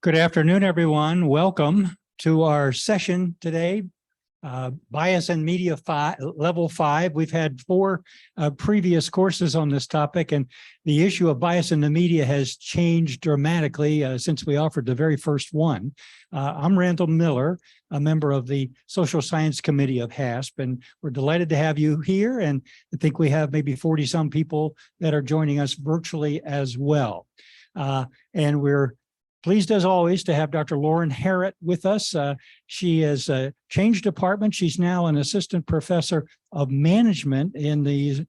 Good afternoon, everyone. Welcome to our session today, Bias in Media Level 5. We've had four previous courses on this topic, and the issue of bias in the media has changed dramatically since we offered the very first one. I'm Randall Miller, a member of the Social Science Committee of HASP, and we're delighted to have you here, and I think we have maybe 40-some people that are joining us virtually as well. And we're pleased, as always, to have Dr. Lauren Hearit with us. She has changed department. She's now an assistant professor of management in the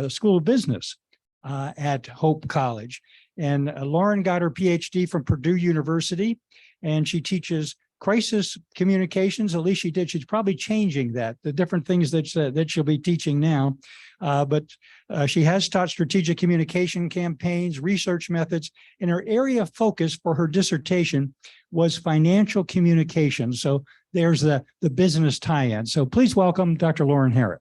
School of Business at Hope College. And Lauren got her PhD from Purdue University, and she teaches crisis communications. At least she did. She's probably changing that, the different things that she'll be teaching now. But she has taught strategic communication campaigns, research methods, and her area of focus for her dissertation was financial communication. So there's the business tie-in. So please welcome Dr. Lauren Hearit.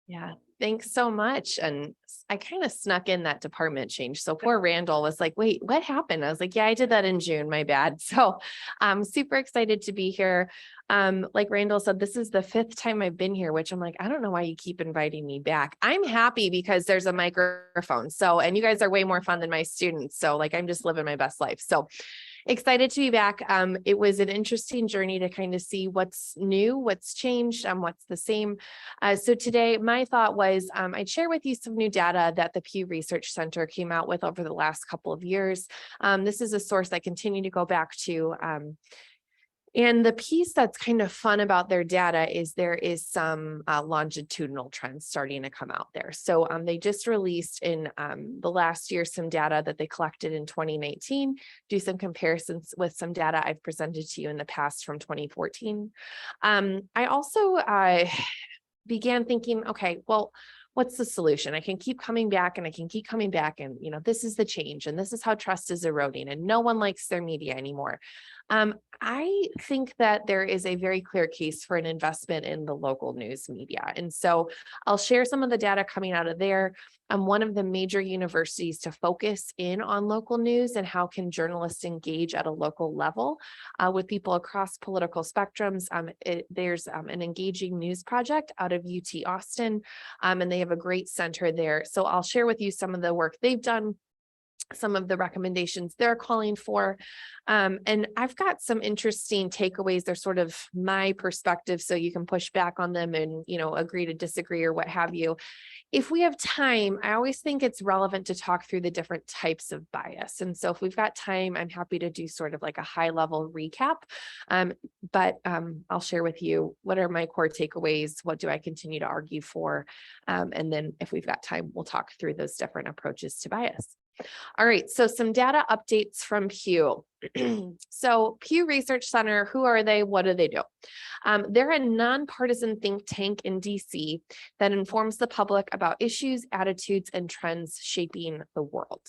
Yeah, thanks so much. And I kind of snuck in that department change. So poor Randall was like, wait, what happened? I was like, yeah, I did that in June, my bad. So I'm super excited to be here. Like Randall said, this is the 5th time I've been here, which I'm like, I don't know why you keep inviting me back. I'm happy because there's a microphone. So, and you guys are way more fun than my students. So like, I'm just living my best life. So excited to be back. It was an interesting journey to kind of see what's new, what's changed, what's the same. So today, my thought was I'd share with you some new data that the Pew Research Center came out with over the last couple of years. This is a source I continue to go back to. And the piece that's kind of fun about their data is there is some longitudinal trends starting to come out there. So they just released in the last year some data that they collected in 2019, do some comparisons with some data I've presented to you in the past from 2014. I also began thinking, okay, well, what's the solution? I can keep coming back and I can keep coming back and, you know, this is the change and this is how trust is eroding and no one likes their media anymore. I think that there is a very clear case for an investment in the local news media. And so I'll share some of the data coming out of there. One of the major universities to focus in on local news and how can journalists engage at a local level with people across political spectrums. There's an engaging news project out of UT Austin, and they have a great center there. So I'll share with you some of the work they've done, some of the recommendations they're calling for. And I've got some interesting takeaways. They're sort of my perspective, so you can push back on them and, you know, agree to disagree or what have you. If we have time, I always think it's relevant to talk through the different types of bias. And so if we've got time, I'm happy to do sort of like a high level recap. But I'll share with you what are my core takeaways, what do I continue to argue for? And then if we've got time, we'll talk through those different approaches to bias. All right, so some data updates from Pew. So Pew Research Center, who are they? What do they do? They're a nonpartisan think tank in DC that informs the public about issues, attitudes, and trends shaping the world.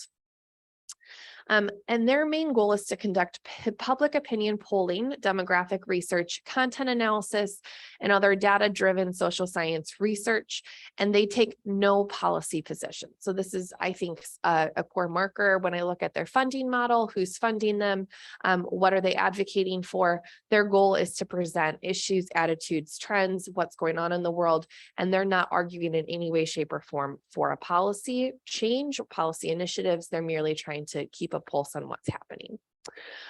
And their main goal is to conduct public opinion polling, demographic research, content analysis, and other data-driven social science research, and they take no policy position. So this is, I think, a core marker when I look at their funding model, who's funding them, what are they advocating for. Their goal is to present issues, attitudes, trends, what's going on in the world, and they're not arguing in any way, shape, or form for a policy change or policy initiatives. They're merely trying to keep a pulse on what's happening.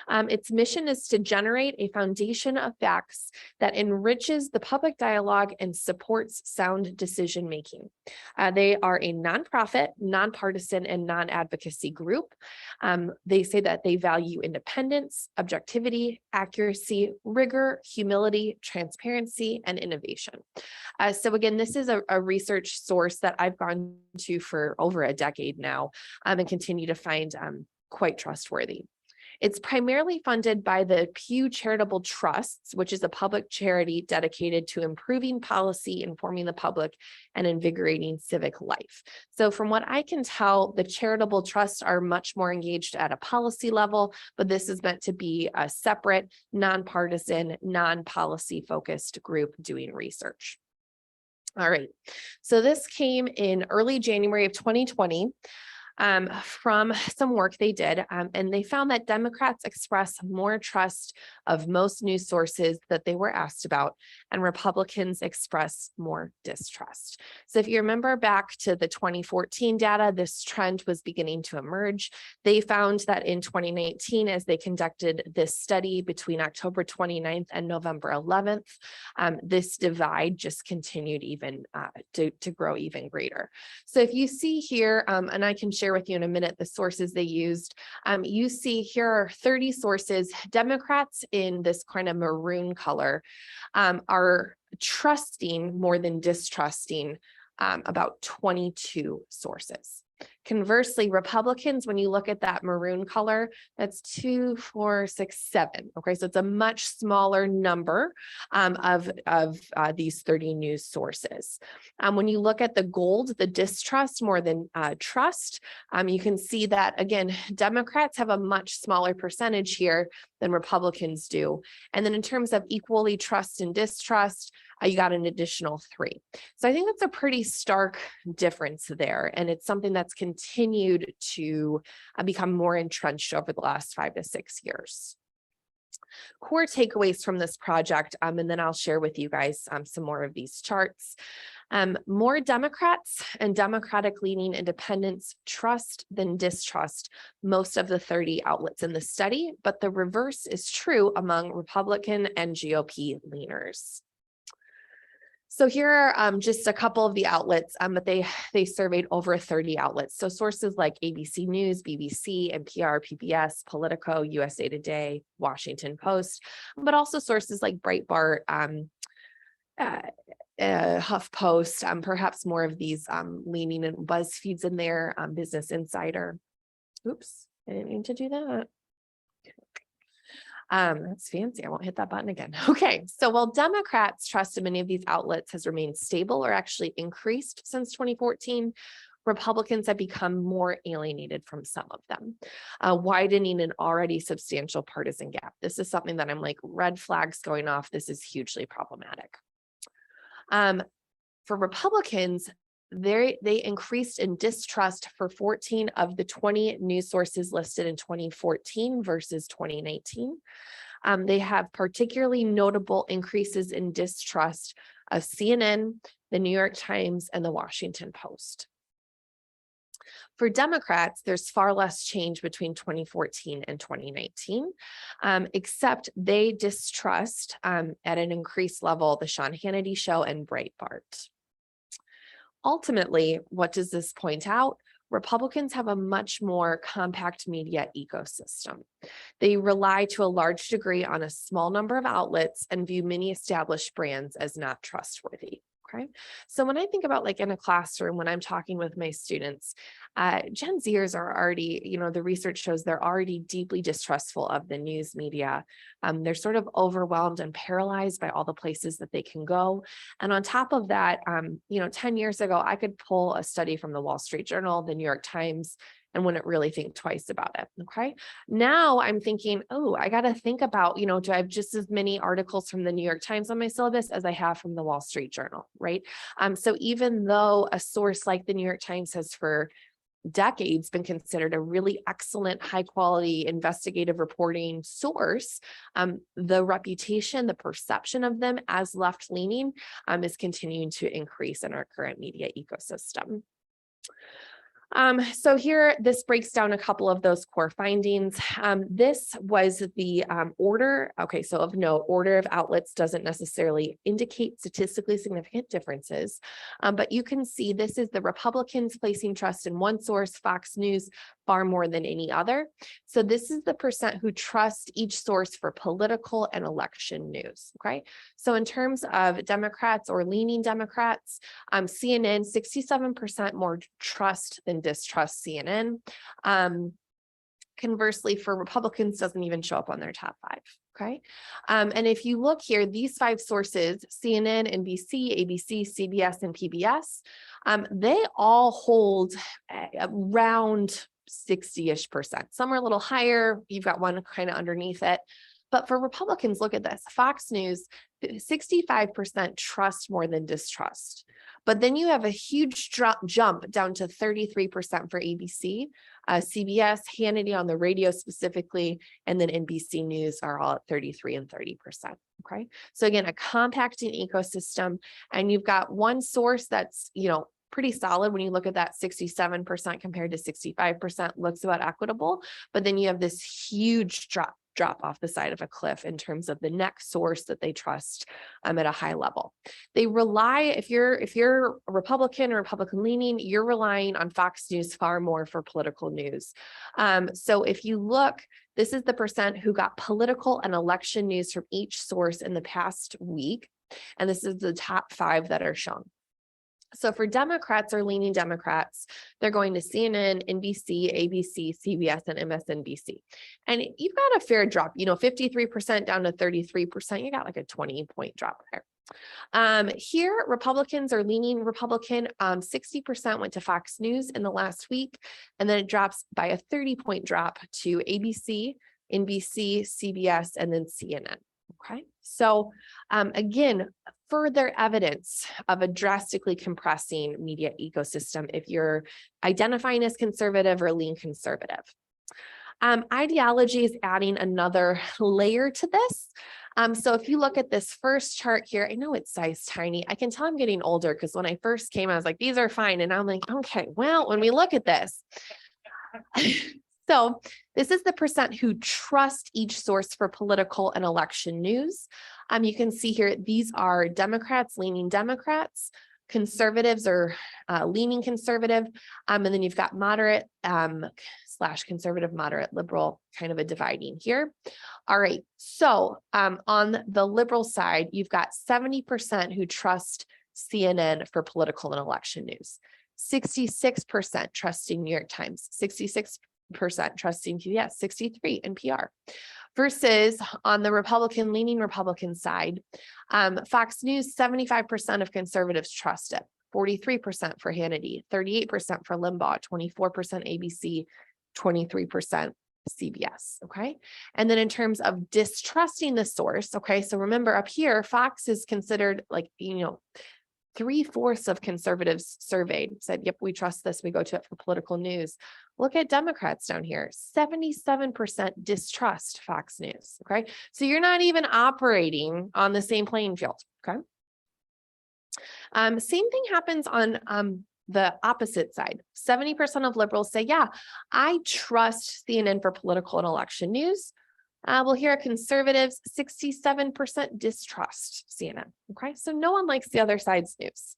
Its mission is to generate a foundation of facts that enriches the public dialogue and supports sound decision-making. They are a nonprofit, nonpartisan, and non-advocacy group. They say that they value independence, objectivity, accuracy, rigor, humility, transparency, and innovation. So again, this is a research source that I've gone to for over a decade now and continue to find quite trustworthy. It's primarily funded by the Pew Charitable Trusts, which is a public charity dedicated to improving policy, informing the public, and invigorating civic life. So from what I can tell, the charitable trusts are much more engaged at a policy level, but this is meant to be a separate, nonpartisan, non-policy focused group doing research. All right, so this came in early January of 2020. from some work they did, and they found that Democrats express more trust of most news sources that they were asked about, and Republicans express more distrust. So if you remember back to the 2014 data, this trend was beginning to emerge. They found that in 2019, as they conducted this study between October 29th and November 11th, this divide just continued even to grow even greater. So if you see here, and I can share with you in a minute the sources they used, you see here are 30 sources. Democrats in this kind of maroon color are trusting more than distrusting about 22 sources. Conversely, Republicans, when you look at that maroon color, that's 2, 4, 6, 7. Okay, so it's a much smaller number of these 30 news sources. When you look at the gold, the distrust more than trust, you can see that, again, Democrats have a much smaller percentage here than Republicans do. And then in terms of equally trust and distrust, you got an additional 3. So I think that's a pretty stark difference there. And it's something that's continued to become more entrenched over the last 5 to 6 years. Core takeaways from this project, and then I'll share with you guys some more of these charts. More Democrats and Democratic-leaning independents trust than distrust most of the 30 outlets in the study, but the reverse is true among Republican and GOP leaners. So here are just a couple of the outlets, but they surveyed over 30 outlets. So sources like ABC News, BBC, NPR, PBS, Politico, USA Today, Washington Post, but also sources like Breitbart, HuffPost, perhaps more of these leaning in BuzzFeed's in there, Business Insider. Oops, I didn't mean to do that. That's fancy. I won't hit that button again. Okay, so while Democrats' trust in many of these outlets has remained stable or actually increased since 2014, Republicans have become more alienated from some of them, widening an already substantial partisan gap. This is something that I'm like, red flags going off. This is hugely problematic. For Republicans, they increased in distrust for 14 of the 20 news sources listed in 2014 versus 2019. They have particularly notable increases in distrust of CNN, the New York Times, and the Washington Post. For Democrats, there's far less change between 2014 and 2019, except they distrust at an increased level the Sean Hannity Show and Breitbart. Ultimately, what does this point out? Republicans have a much more compact media ecosystem. They rely to a large degree on a small number of outlets and view many established brands as not trustworthy. Okay, so when I think about like in a classroom, when I'm talking with my students, Gen Zers are already, the research shows they're already deeply distrustful of the news media. They're sort of overwhelmed and paralyzed by all the places that they can go. And on top of that, 10 years ago, I could pull a study from the Wall Street Journal, the New York Times, and wouldn't really think twice about it. Okay. Now I'm thinking, oh, I got to think about, do I have just as many articles from the New York Times on my syllabus as I have from the Wall Street Journal, right? So even though a source like the New York Times has for decades been considered a really excellent, high quality investigative reporting source, the reputation, the perception of them as left leaning is continuing to increase in our current media ecosystem. So here, this breaks down a couple of those core findings. This was the order. Okay, so of note, order of outlets doesn't necessarily indicate statistically significant differences, but you can see this is the Republicans placing trust in one source, Fox News, far more than any other. So this is the percent who trust each source for political and election news, okay? So in terms of Democrats or leaning Democrats, CNN, 67% more trust than distrust CNN. Conversely, for Republicans, doesn't even show up on their top 5. Okay. And if you look here, these 5 sources, CNN, NBC, ABC, CBS, and PBS, they all hold around 60-ish%. Some are a little higher. You've got one kind of underneath it. But for Republicans, look at this. Fox News, 65% trust more than distrust. But then you have a huge jump down to 33% for ABC, CBS, Hannity on the radio specifically, and then NBC News are all at 33 and 30%. Okay. So again, a compacting ecosystem, and you've got one source that's, pretty solid when you look at that 67% compared to 65% looks about equitable, but then you have this huge drop off the side of a cliff in terms of the next source that they trust at a high level. They rely, if you're a Republican or Republican leaning, you're relying on Fox News far more for political news. So if you look, this is the percent who got political and election news from each source in the past week, and this is the top 5 that are shown. So for Democrats or leaning Democrats, they're going to CNN, NBC, ABC, CBS, and MSNBC. And you've got a fair drop, 53% down to 33%. You got like a 20-point drop there. Here, Republicans are leaning Republican. 60% went to Fox News in the last week, and then it drops by a 30-point drop to ABC, NBC, CBS, and then CNN. Okay, so again, further evidence of a drastically compressing media ecosystem if you're identifying as conservative or lean conservative. Ideology is adding another layer to this. So if you look at this first chart here, I know it's size tiny. I can tell I'm getting older because when I first came, I was like, these are fine. And I'm like, okay, well, when we look at this, so this is the percent who trust each source for political and election news. You can see here, these are Democrats, leaning Democrats, conservatives or leaning conservative, and then you've got moderate / conservative, moderate, liberal, kind of a dividing here. All right, so on the liberal side, you've got 70% who trust CNN for political and election news, 66% trusting New York Times, 66% trusting PBS, 63 NPR. Versus on the Republican leaning Republican side, Fox News, 75% of conservatives trust it, 43% for Hannity, 38% for Limbaugh, 24% ABC, 23% CBS. Okay. And then in terms of distrusting the source, okay, so remember up here, Fox is considered like, 3/4 of conservatives surveyed said, yep, we trust this. We go to it for political news. Look at Democrats down here, 77% distrust Fox News. Okay. So you're not even operating on the same playing field. Okay. Same thing happens on the opposite side. 70% of liberals say, yeah, I trust CNN for political and election news. Well, here are conservatives, 67% distrust CNN. Okay, so no one likes the other side's news.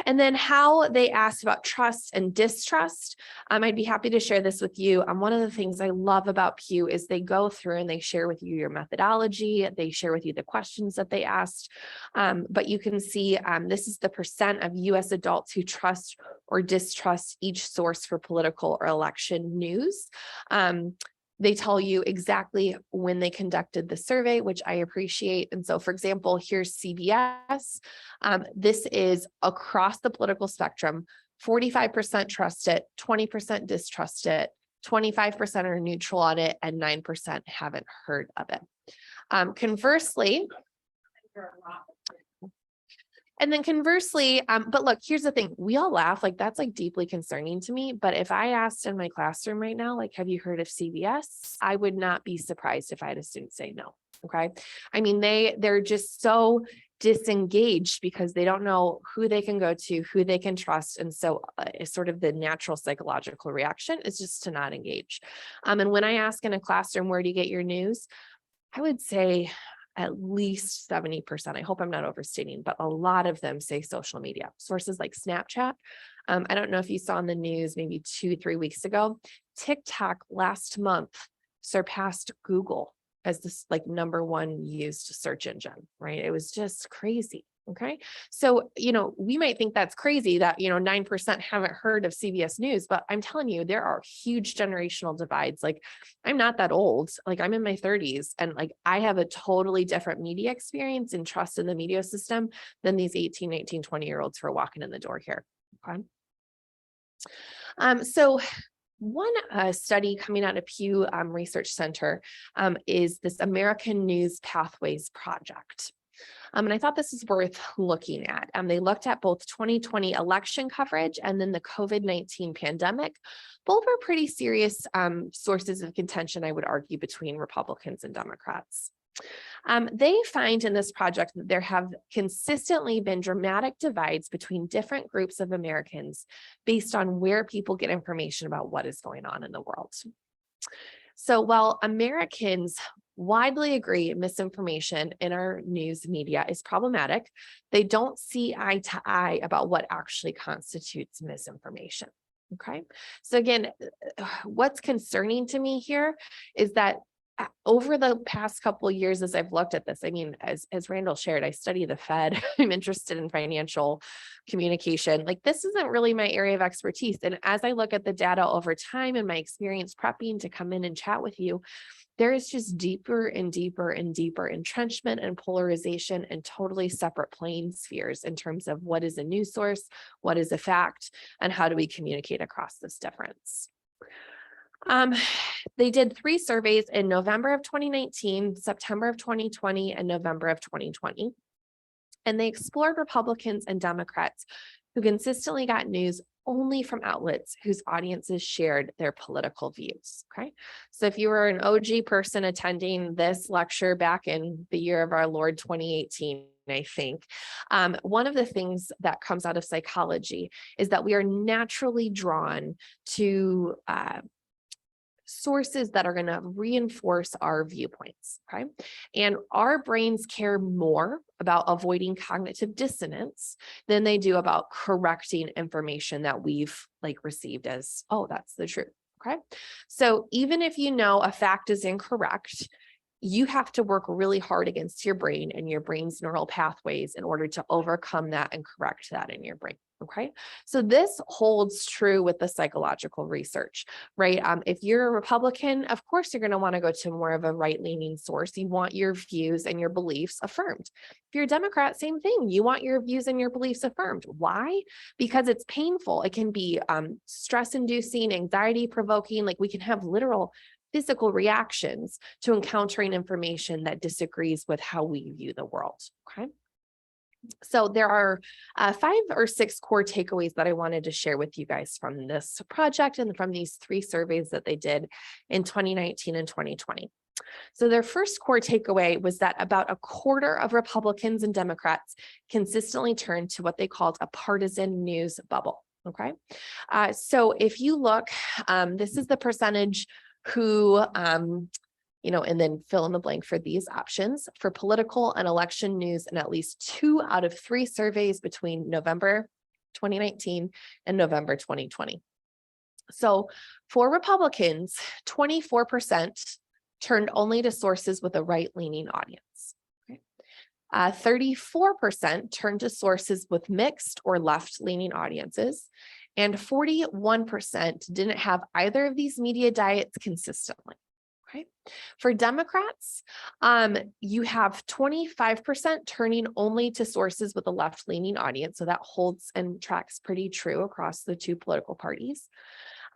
And then how they asked about trust and distrust, I'd be happy to share this with you. One of the things I love about Pew is they go through and they share with you your methodology. They share with you the questions that they asked. But you can see this is the percent of US adults who trust or distrust each source for political or election news. They tell you exactly when they conducted the survey, which I appreciate. And so, for example, here's CBS. This is across the political spectrum. 45% trust it, 20% distrust it, 25% are neutral on it, and 9% haven't heard of it. Conversely, but look, here's the thing. We all laugh, like that's like deeply concerning to me. But if I asked in my classroom right now, like, have you heard of CBS? I would not be surprised if I had a student say no. Okay. I mean, they're just so disengaged because they don't know who they can go to, who they can trust. And so it's sort of the natural psychological reaction is just to not engage. And when I ask in a classroom, where do you get your news? I would say at least 70%. I hope I'm not overstating, but a lot of them say social media. Sources like Snapchat. I don't know if you saw in the news maybe 2-3 weeks ago, TikTok last month surpassed Google as this like #1 used search engine, right? It was just crazy. Okay. So, we might think that's crazy that, 9% haven't heard of CBS News, but I'm telling you, there are huge generational divides. Like I'm not that old, like I'm in my 30s and like I have a totally different media experience and trust in the media system than these 18, 19, 20-year-olds who are walking in the door here. Okay. So one study coming out of Pew Research Center is this American News Pathways Project. And I thought this is worth looking at. They looked at both 2020 election coverage and then the COVID-19 pandemic. Both were pretty serious sources of contention, I would argue, between Republicans and Democrats. They find in this project that there have consistently been dramatic divides between different groups of Americans based on where people get information about what is going on in the world. So while Americans widely agree misinformation in our news media is problematic, they don't see eye to eye about what actually constitutes misinformation. Okay, so again, what's concerning to me here is that over the past couple of years, as I've looked at this, I mean, as Randall shared, I study the Fed. I'm interested in financial communication. Like, this isn't really my area of expertise. And as I look at the data over time and my experience prepping to come in and chat with you, there is just deeper and deeper and deeper entrenchment and polarization and totally separate playing spheres in terms of what is a news source, what is a fact, and how do we communicate across this difference. They did 3 surveys in November of 2019, September of 2020, and November of 2020. And they explored Republicans and Democrats who consistently got news only from outlets whose audiences shared their political views. Okay, so if you were an OG person attending this lecture back in the year of our Lord 2018, I think, one of the things that comes out of psychology is that we are naturally drawn to sources that are going to reinforce our viewpoints. Okay, and our brains care more about avoiding cognitive dissonance than they do about correcting information that we've received as, oh, that's the truth. Okay, so even if you know a fact is incorrect, you have to work really hard against your brain and your brain's neural pathways in order to overcome that and correct that in your brain. Okay, so this holds true with the psychological research, right? If you're a Republican, of course, you're going to want to go to more of a right-leaning source. You want your views and your beliefs affirmed. If you're a Democrat, same thing. You want your views and your beliefs affirmed. Why? Because it's painful. It can be stress-inducing, anxiety-provoking. Like, we can have literal physical reactions to encountering information that disagrees with how we view the world. Okay. So there are 5 or 6 core takeaways that I wanted to share with you guys from this project and from these 3 surveys that they did in 2019 and 2020. So their first core takeaway was that about a quarter of Republicans and Democrats consistently turned to what they called a partisan news bubble. Okay. So if you look, this is the percentage who, and then fill in the blank for these options for political and election news in at least 2 out of 3 surveys between November 2019 and November 2020. So for Republicans, 24% turned only to sources with a right-leaning audience. 34% turned to sources with mixed or left-leaning audiences, and 41% didn't have either of these media diets consistently. Okay. For Democrats, you have 25% turning only to sources with a left-leaning audience. So that holds and tracks pretty true across the 2 political parties.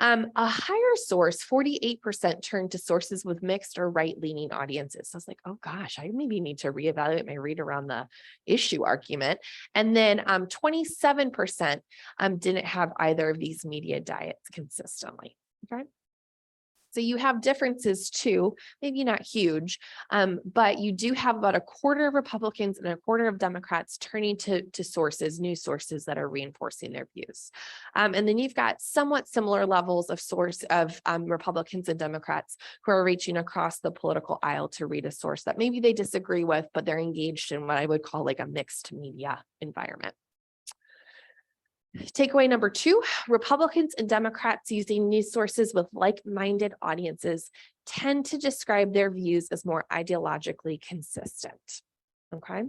A higher source, 48%, turned to sources with mixed or right-leaning audiences. So I was like, oh gosh, I maybe need to reevaluate my read around the issue argument. And then 27% didn't have either of these media diets consistently. Okay. So you have differences too, maybe not huge, but you do have about a quarter of Republicans and a quarter of Democrats turning to sources, news sources that are reinforcing their views. And then you've got somewhat similar levels of source of Republicans and Democrats who are reaching across the political aisle to read a source that maybe they disagree with, but they're engaged in what I would call like a mixed media environment. Takeaway number 2, Republicans and Democrats using news sources with like-minded audiences tend to describe their views as more ideologically consistent. Okay.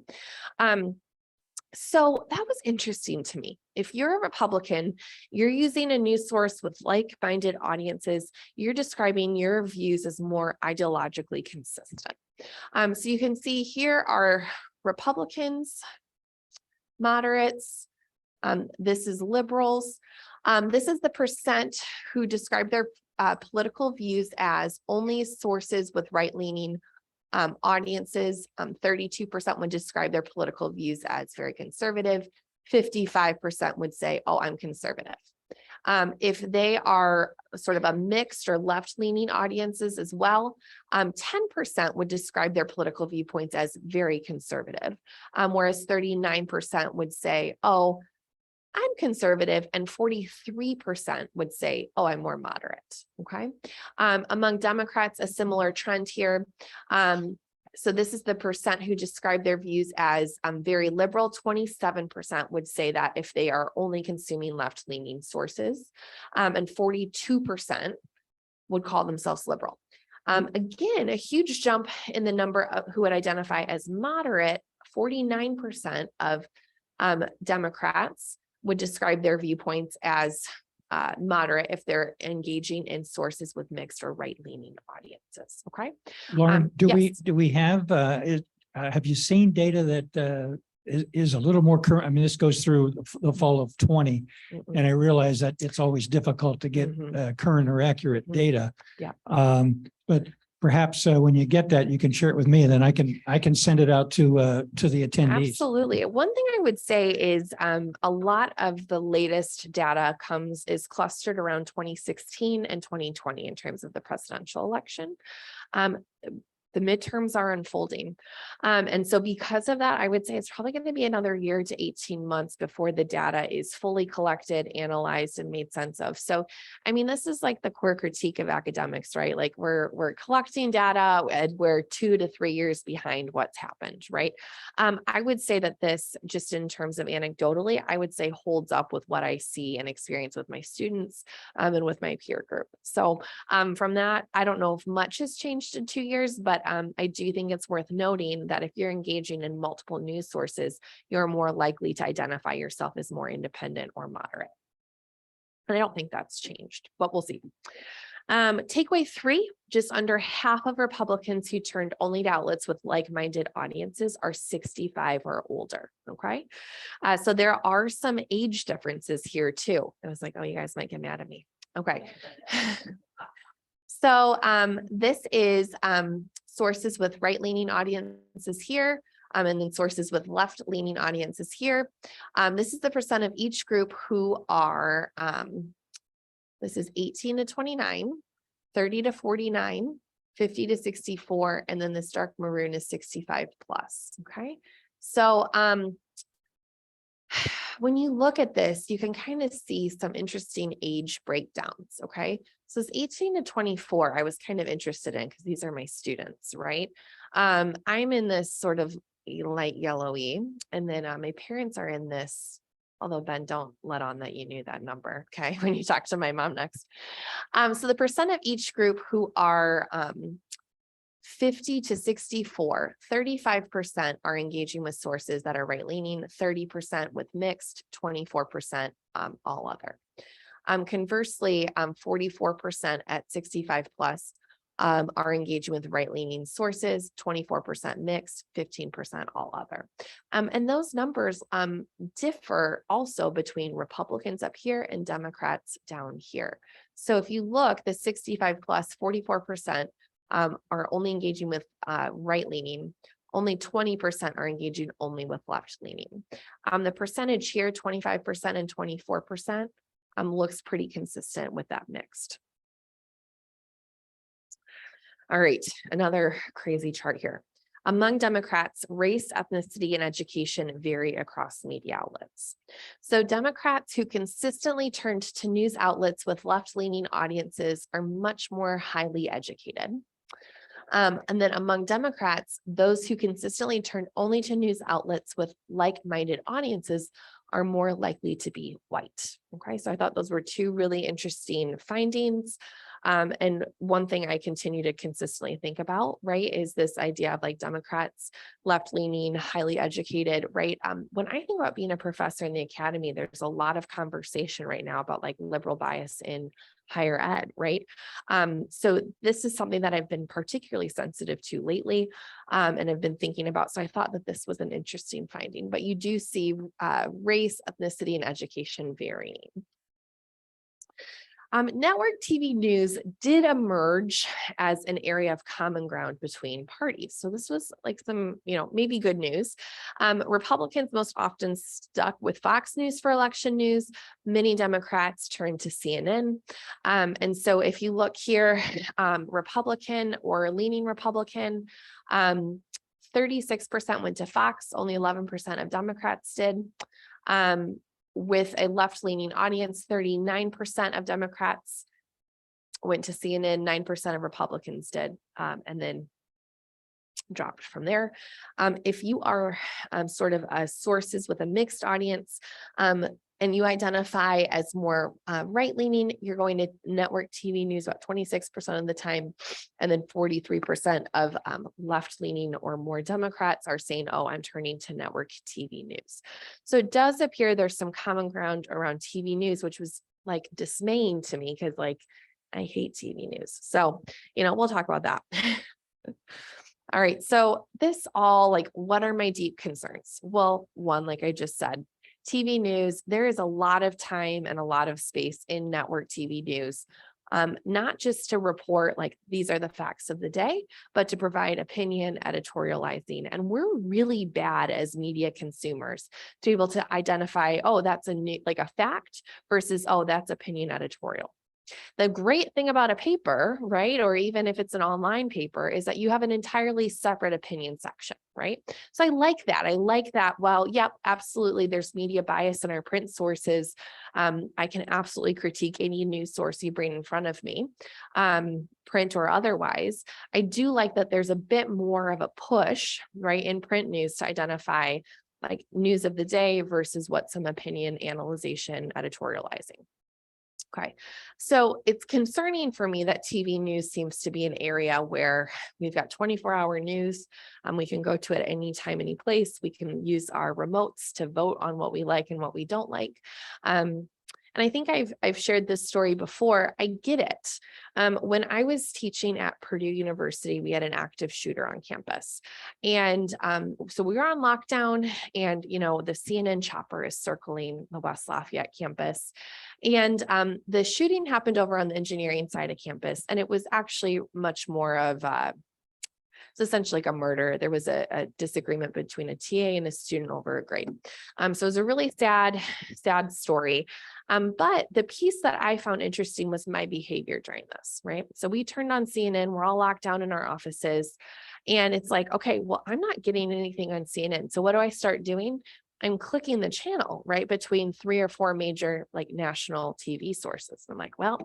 So that was interesting to me. If you're a Republican, you're using a news source with like-minded audiences, you're describing your views as more ideologically consistent. So you can see here are Republicans, moderates, this is liberals. This is the percent who describe their political views as only sources with right-leaning audiences, 32% would describe their political views as very conservative. 55% would say, oh, I'm conservative. If they are sort of a mixed or left-leaning audiences as well, 10% would describe their political viewpoints as very conservative, whereas 39% would say, oh, I'm conservative, and 43% would say, oh, I'm more moderate, okay? Among Democrats, a similar trend here. So this is the percent who describe their views as very liberal. 27% would say that if they are only consuming left-leaning sources, and 42% would call themselves liberal. Again, a huge jump in the number of who would identify as moderate. 49% of Democrats would describe their viewpoints as moderate if they're engaging in sources with mixed or right-leaning audiences. Okay, Lauren, yes. do we have you seen data that is a little more current? I mean, this goes through the fall of 20, and I realize that it's always difficult to get current or accurate data. Yeah. But perhaps when you get that, you can share it with me, and then I can send it out to the attendees. Absolutely. One thing I would say is a lot of the latest data is clustered around 2016 and 2020 in terms of the presidential election. The midterms are unfolding. And so because of that, I would say it's probably going to be another year to 18 months before the data is fully collected, analyzed, and made sense of. So, I mean, this is like the core critique of academics, right? Like we're collecting data and we're 2 to 3 years behind what's happened, right? I would say that this, just in terms of anecdotally, I would say holds up with what I see and experience with my students and with my peer group. So from that, I don't know if much has changed in 2 years, but I do think it's worth noting that if you're engaging in multiple news sources, you're more likely to identify yourself as more independent or moderate. And I don't think that's changed, but we'll see. Takeaway 3, just under half of Republicans who turned only to outlets with like-minded audiences are 65 or older, okay? So there are some age differences here too. I was like, oh, you guys might get mad at me. Okay. So this is sources with right-leaning audiences here, and then sources with left-leaning audiences here. This is the percent of each group who are, this is 18 to 29, 30 to 49, 50 to 64, and then this dark maroon is 65 plus, okay? So when you look at this, you can kind of see some interesting age breakdowns, okay? So it's 18 to 24, I was kind of interested in because these are my students, right? I'm in this sort of light yellowy, and then my parents are in this, although Ben, don't let on that you knew that number, okay, when you talk to my mom next. So the percent of each group who are 50 to 64, 35% are engaging with sources that are right-leaning, 30% with mixed, 24% all other. Conversely, 44% at 65 plus are engaging with right-leaning sources, 24% mixed, 15% all other. And those numbers differ also between Republicans up here and Democrats down here. So if you look, the 65 plus, 44% are only engaging with right-leaning, only 20% are engaging only with left-leaning. The percentage here, 25% and 24%, looks pretty consistent with that mixed. All right, another crazy chart here. Among Democrats, race, ethnicity, and education vary across media outlets. So Democrats who consistently turned to news outlets with left-leaning audiences are much more highly educated. And then among Democrats, those who consistently turn only to news outlets with like-minded audiences are more likely to be white. Okay, so I thought those were two really interesting findings. And one thing I continue to consistently think about, right, is this idea of like Democrats, left-leaning, highly educated, right? When I think about being a professor in the academy, there's a lot of conversation right now about like liberal bias in higher ed, right? So this is something that I've been particularly sensitive to lately, and I've been thinking about. So I thought that this was an interesting finding, but you do see race, ethnicity, and education varying. Network TV news did emerge as an area of common ground between parties. So this was like some, maybe good news. Republicans most often stuck with Fox News for election news. Many Democrats turned to CNN. And so if you look here, Republican or leaning Republican, 36% went to Fox, only 11% of Democrats did. With a left-leaning audience, 39% of Democrats went to CNN, 9% of Republicans did, and then dropped from there. If you are sort of sources with a mixed audience, and you identify as more right-leaning, you're going to network TV news about 26% of the time, and then 43% of left-leaning or more Democrats are saying, oh, I'm turning to network TV news. So it does appear there's some common ground around TV news, which was like dismaying to me because like I hate TV news. So, we'll talk about that. All right, so this all like, what are my deep concerns? Well, one, like I just said, TV news, there is a lot of time and a lot of space in network TV news, not just to report like these are the facts of the day, but to provide opinion, editorializing. And we're really bad as media consumers to be able to identify, oh, that's like a fact versus, oh, that's opinion editorial. The great thing about a paper, right, or even if it's an online paper, is that you have an entirely separate opinion section, right? So I like that. I like that. Well, yep, absolutely. There's media bias in our print sources. I can absolutely critique any news source you bring in front of me, print or otherwise. I do like that there's a bit more of a push, right, in print news to identify like news of the day versus what some opinion analyzation editorializing. Okay, so it's concerning for me that TV news seems to be an area where we've got 24-hour news. We can go to it anytime, any place. We can use our remotes to vote on what we like and what we don't like. And I think I've shared this story before. I get it. When I was teaching at Purdue University, we had an active shooter on campus. And so we were on lockdown and, the CNN chopper is circling the West Lafayette campus. And the shooting happened over on the engineering side of campus. And it was actually much more of it's essentially like a murder. There was a disagreement between a TA and a student over a grade. So it was a really sad story. But the piece that I found interesting was my behavior during this, right? So we turned on CNN, we're all locked down in our offices. And it's like, okay, well, I'm not getting anything on CNN. So what do I start doing? I'm clicking the channel, right, between 3 or 4 major like national TV sources. I'm like, well,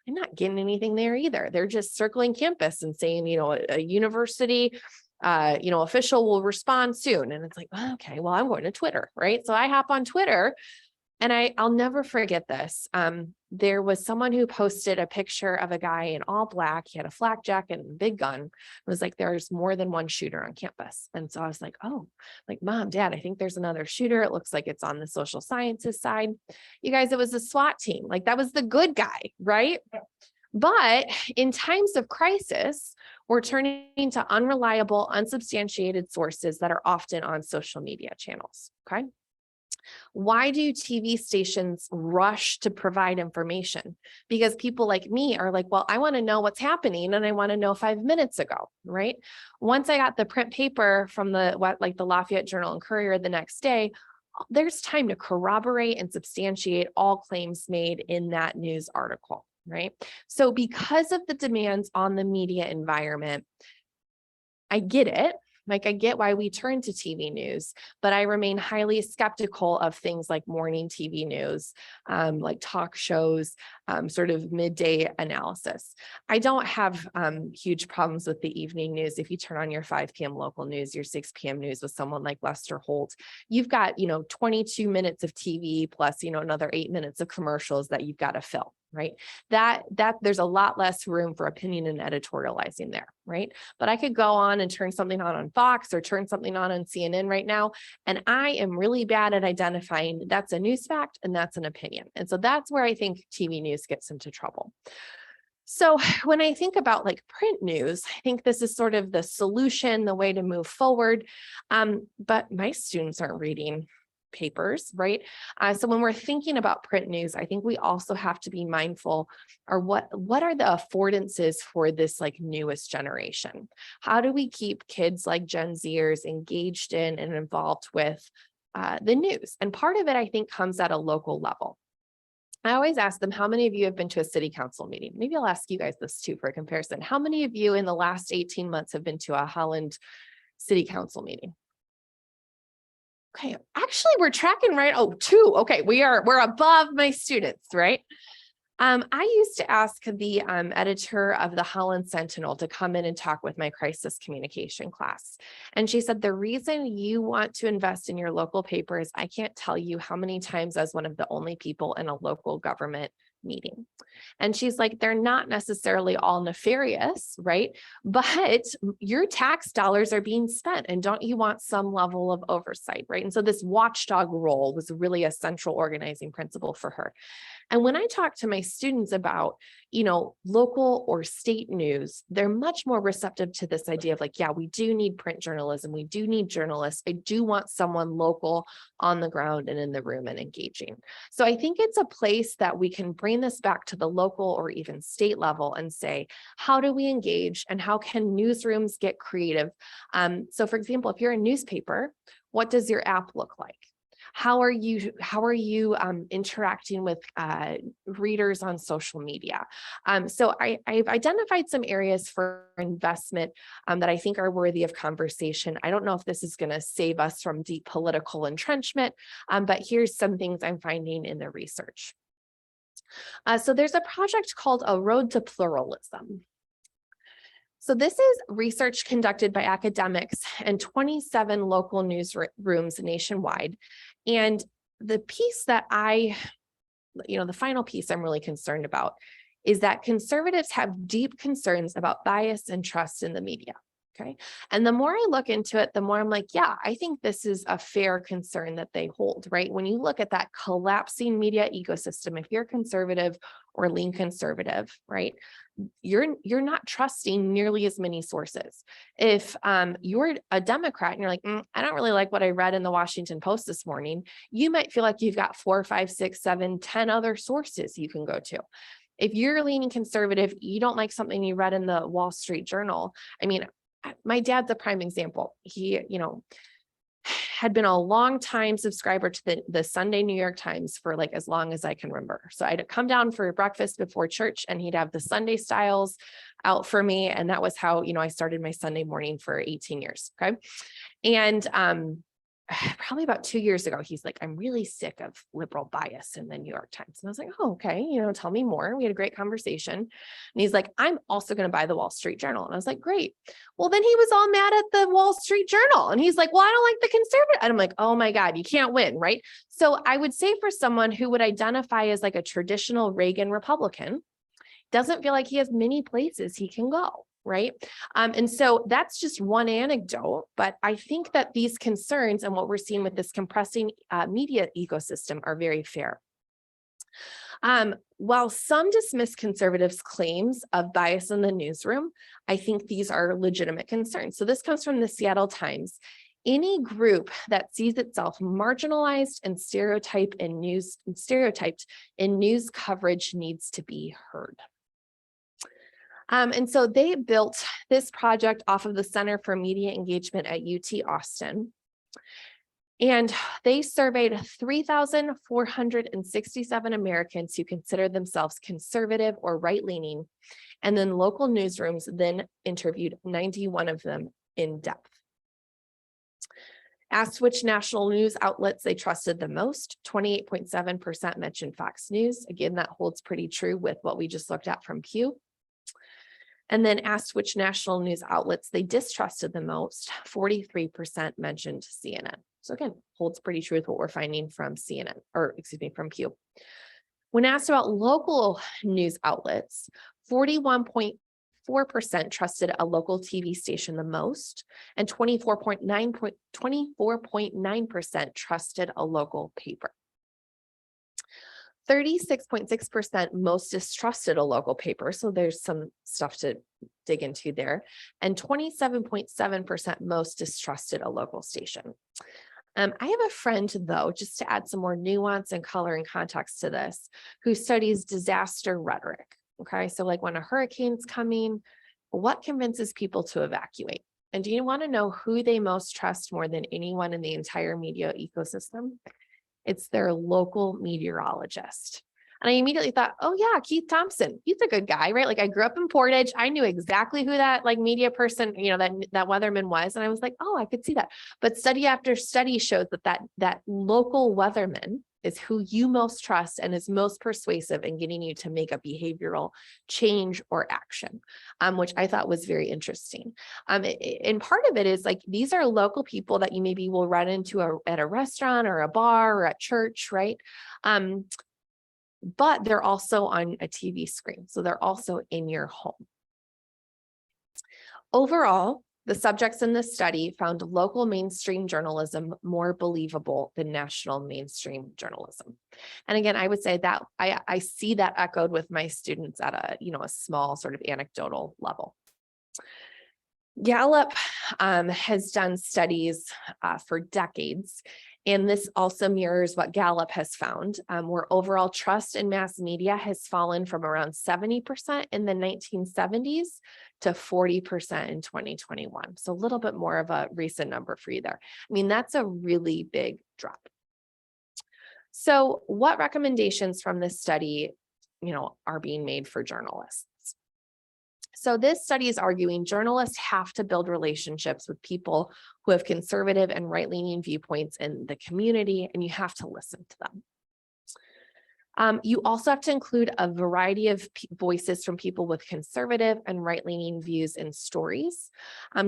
I'm not getting anything there either. They're just circling campus and saying, a university, official will respond soon. And it's like, oh, okay, well, I'm going to Twitter, right? So I hop on Twitter. And I'll never forget this. There was someone who posted a picture of a guy in all black. He had a flak jacket and a big gun. It was like, there's more than one shooter on campus. And so I was like, oh, like Mom, Dad, I think there's another shooter. It looks like it's on the social sciences side. You guys, it was a SWAT team. Like that was the good guy, right? But in times of crisis, we're turning to unreliable, unsubstantiated sources that are often on social media channels, okay? Why do TV stations rush to provide information? Because people like me are like, well, I want to know what's happening and I want to know 5 minutes ago, right? Once I got the print paper from the Lafayette Journal and Courier the next day, there's time to corroborate and substantiate all claims made in that news article, right? So because of the demands on the media environment, I get it. Like I get why we turn to TV news, but I remain highly skeptical of things like morning TV news, like talk shows, sort of midday analysis. I don't have huge problems with the evening news. If you turn on your 5 p.m. local news, your 6 p.m. news with someone like Lester Holt, you've got, 22 minutes of TV plus, another 8 minutes of commercials that you've got to fill. Right. That there's a lot less room for opinion and editorializing there. Right. But I could go on and turn something on Fox or turn something on CNN right now. And I am really bad at identifying that's a news fact and that's an opinion. And so that's where I think TV news gets into trouble. So when I think about like print news, I think this is sort of the solution, the way to move forward. But my students aren't reading papers, right? So when we're thinking about print news, I think we also have to be mindful, or what are the affordances for this like newest generation? How do we keep kids like Gen Zers engaged in and involved with the news? And part of it, I think, comes at a local level. I always ask them, how many of you have been to a city council meeting? Maybe I'll ask you guys this too for comparison. How many of you in the last 18 months have been to a Holland city council meeting? Okay, actually we're tracking right. Oh, 2. Okay, we're above my students, right? I used to ask the editor of the Holland Sentinel to come in and talk with my crisis communication class. And she said, the reason you want to invest in your local paper is I can't tell you how many times I was one of the only people in a local government meeting. And she's like, they're not necessarily all nefarious, right? But your tax dollars are being spent, and don't you want some level of oversight, right? And so this watchdog role was really a central organizing principle for her. And when I talk to my students about, local or state news, they're much more receptive to this idea of like, yeah, we do need print journalism. We do need journalists. I do want someone local on the ground and in the room and engaging. So I think it's a place that we can bring this back to the local or even state level and say, how do we engage and how can newsrooms get creative? So for example, if you're a newspaper, what does your app look like? How are you interacting with readers on social media? So I've identified some areas for investment that I think are worthy of conversation. I don't know if this is going to save us from deep political entrenchment, but here's some things I'm finding in the research. So there's a project called A Road to Pluralism. So this is research conducted by academics and 27 local newsrooms nationwide. And the piece that the final piece I'm really concerned about is that conservatives have deep concerns about bias and trust in the media. Okay. And the more I look into it, the more I'm like, yeah, I think this is a fair concern that they hold, right? When you look at that collapsing media ecosystem, if you're conservative or lean conservative, right, you're not trusting nearly as many sources. If you're a Democrat and you're like, I don't really like what I read in the Washington Post this morning, you might feel like you've got 4, 5, 6, 7, 10 other sources you can go to. If you're leaning conservative, you don't like something you read in the Wall Street Journal. I mean, my dad's a prime example. He, had been a long time subscriber to the Sunday New York Times for like as long as I can remember. So I'd come down for breakfast before church and he'd have the Sunday styles out for me. And that was how, I started my Sunday morning for 18 years. Okay. And probably about 2 years ago, he's like, I'm really sick of liberal bias in the New York Times. And I was like, oh, okay. Tell me more. We had a great conversation. And he's like, I'm also going to buy the Wall Street Journal. And I was like, great. Well, then he was all mad at the Wall Street Journal. And he's like, well, I don't like the conservative. And I'm like, oh my God, you can't win. Right. So I would say for someone who would identify as like a traditional Reagan Republican, doesn't feel like he has many places he can go. Right. And so that's just one anecdote, but I think that these concerns and what we're seeing with this compressing media ecosystem are very fair. While some dismiss conservatives' claims of bias in the newsroom, I think these are legitimate concerns. So this comes from the Seattle Times. Any group that sees itself marginalized and stereotyped in news coverage needs to be heard. And so they built this project off of the Center for Media Engagement at UT Austin. And they surveyed 3,467 Americans who consider themselves conservative or right-leaning. And then local newsrooms then interviewed 91 of them in depth. Asked which national news outlets they trusted the most, 28.7% mentioned Fox News. Again, that holds pretty true with what we just looked at from Pew. And then asked which national news outlets they distrusted the most, 43% mentioned CNN. So again, holds pretty true with what we're finding from from Pew. When asked about local news outlets, 41.4% trusted a local TV station the most, and 24.9% trusted a local paper. 36.6% most distrusted a local paper, so there's some stuff to dig into there, and 27.7% most distrusted a local station. I have a friend, though, just to add some more nuance and color and context to this, who studies disaster rhetoric. Okay, so like when a hurricane's coming, what convinces people to evacuate? And do you want to know who they most trust more than anyone in the entire media ecosystem? It's their local meteorologist. And I immediately thought, oh yeah, Keith Thompson, he's a good guy, right? Like I grew up in Portage. I knew exactly who that like media person, that weatherman was. And I was like, oh, I could see that. But study after study shows that local weatherman is who you most trust and is most persuasive in getting you to make a behavioral change or action, which I thought was very interesting. And part of it is like, these are local people that you maybe will run into at a restaurant or a bar or at church, right? But they're also on a TV screen. So they're also in your home. Overall, the subjects in this study found local mainstream journalism more believable than national mainstream journalism. And again, I would say that I see that echoed with my students at a small sort of anecdotal level. Gallup has done studies for decades. And this also mirrors what Gallup has found, where overall trust in mass media has fallen from around 70% in the 1970s to 40% in 2021. So a little bit more of a recent number for you there. I mean, that's a really big drop. So what recommendations from this study, are being made for journalists? So this study is arguing journalists have to build relationships with people who have conservative and right-leaning viewpoints in the community, and you have to listen to them. You also have to include a variety of voices from people with conservative and right-leaning views and stories.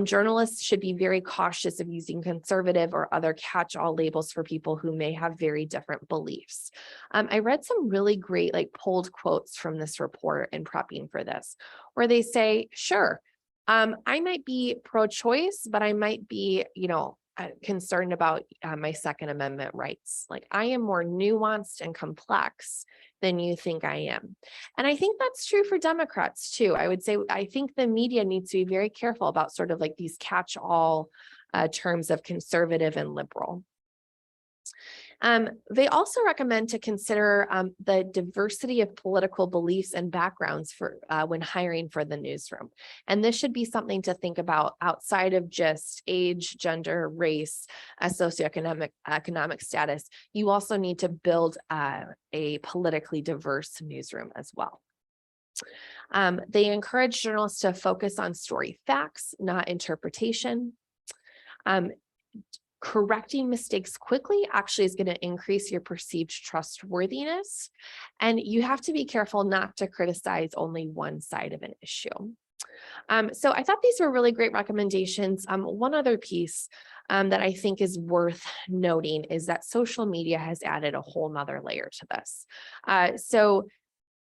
Journalists should be very cautious of using conservative or other catch-all labels for people who may have very different beliefs. I read some really great pulled quotes from this report in prepping for this, where they say, sure, I might be pro-choice, but I might be, concerned about my Second Amendment rights. Like I am more nuanced and complex than you think I am. And I think that's true for Democrats too. I would say, I think the media needs to be very careful about sort of like these catch-all terms of conservative and liberal. They also recommend to consider the diversity of political beliefs and backgrounds for when hiring for the newsroom. And this should be something to think about outside of just age, gender, race, economic status. You also need to build a politically diverse newsroom as well. They encourage journalists to focus on story facts, not interpretation. Correcting mistakes quickly actually is going to increase your perceived trustworthiness. And you have to be careful not to criticize only one side of an issue. So I thought these were really great recommendations. One other piece that I think is worth noting is that social media has added a whole nother layer to this.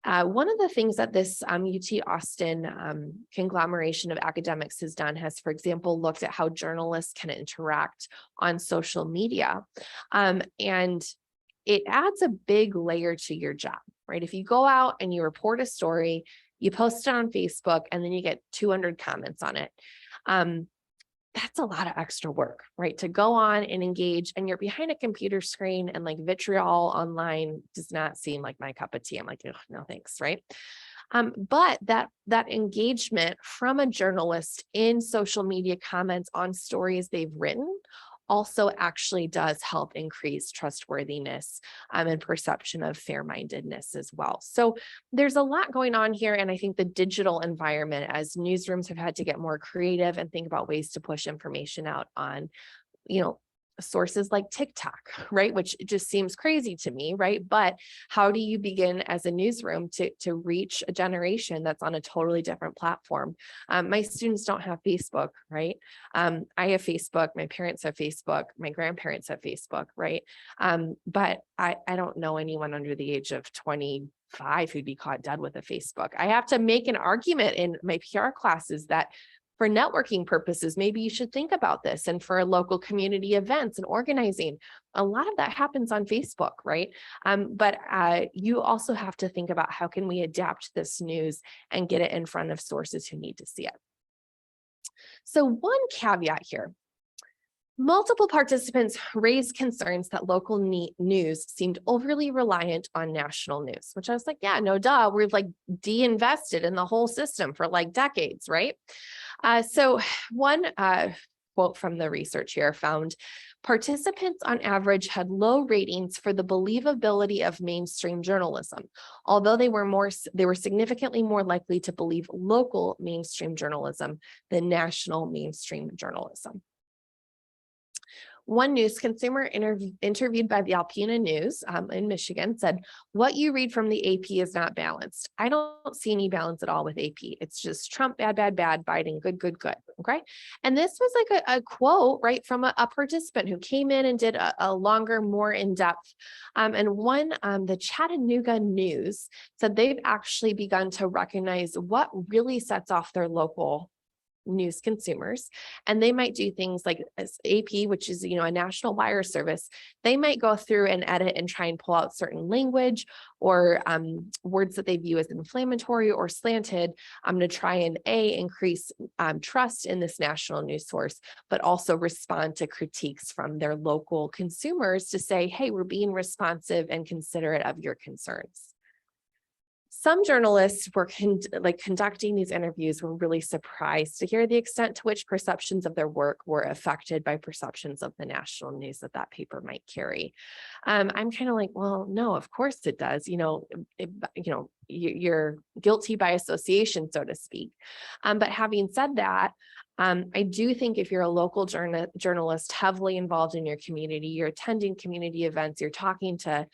One of the things that this UT Austin conglomeration of academics has done has, for example, looked at how journalists can interact on social media. And it adds a big layer to your job, right? If you go out and you report a story, you post it on Facebook, and then you get 200 comments on it. That's a lot of extra work, right? To go on and engage, and you're behind a computer screen, and like vitriol online does not seem like my cup of tea. I'm like, no thanks, right? But that engagement from a journalist in social media comments on stories they've written also actually does help increase trustworthiness and perception of fair-mindedness as well. So there's a lot going on here. And I think the digital environment, as newsrooms have had to get more creative and think about ways to push information out on, sources like TikTok, right? Which just seems crazy to me, right? But how do you begin as a newsroom to reach a generation that's on a totally different platform? My students don't have Facebook, right? I have Facebook, my parents have Facebook, my grandparents have Facebook, right? But I don't know anyone under the age of 25 who'd be caught dead with a Facebook. I have to make an argument in my PR classes that for networking purposes, maybe you should think about this. And for local community events and organizing, a lot of that happens on Facebook, right? But you also have to think about how can we adapt this news and get it in front of sources who need to see it. So one caveat here. Multiple participants raised concerns that local news seemed overly reliant on national news, which I was like, yeah, no duh. We've like de-invested in the whole system for like decades, right? So one quote from the research here found participants on average had low ratings for the believability of mainstream journalism, although they were significantly more likely to believe local mainstream journalism than national mainstream journalism. One news consumer interviewed by the Alpena News in Michigan said, what you read from the AP is not balanced. I don't see any balance at all with AP. It's just Trump, bad, bad, bad, Biden, good, good, good. Okay. And this was like a quote, right, from a participant who came in and did a longer, more in-depth. And one, the Chattanooga News said they've actually begun to recognize what really sets off their local news consumers, and they might do things like AP, which is, a national wire service. They might go through and edit and try and pull out certain language or words that they view as inflammatory or slanted to try and increase trust in this national news source, but also respond to critiques from their local consumers to say, hey, we're being responsive and considerate of your concerns. Some journalists were conducting these interviews were really surprised to hear the extent to which perceptions of their work were affected by perceptions of the national news that paper might carry. I'm kind of like, well, no, of course it does. You're guilty by association, so to speak. But having said that, I do think if you're a local journalist heavily involved in your community, you're attending community events, you're talking to,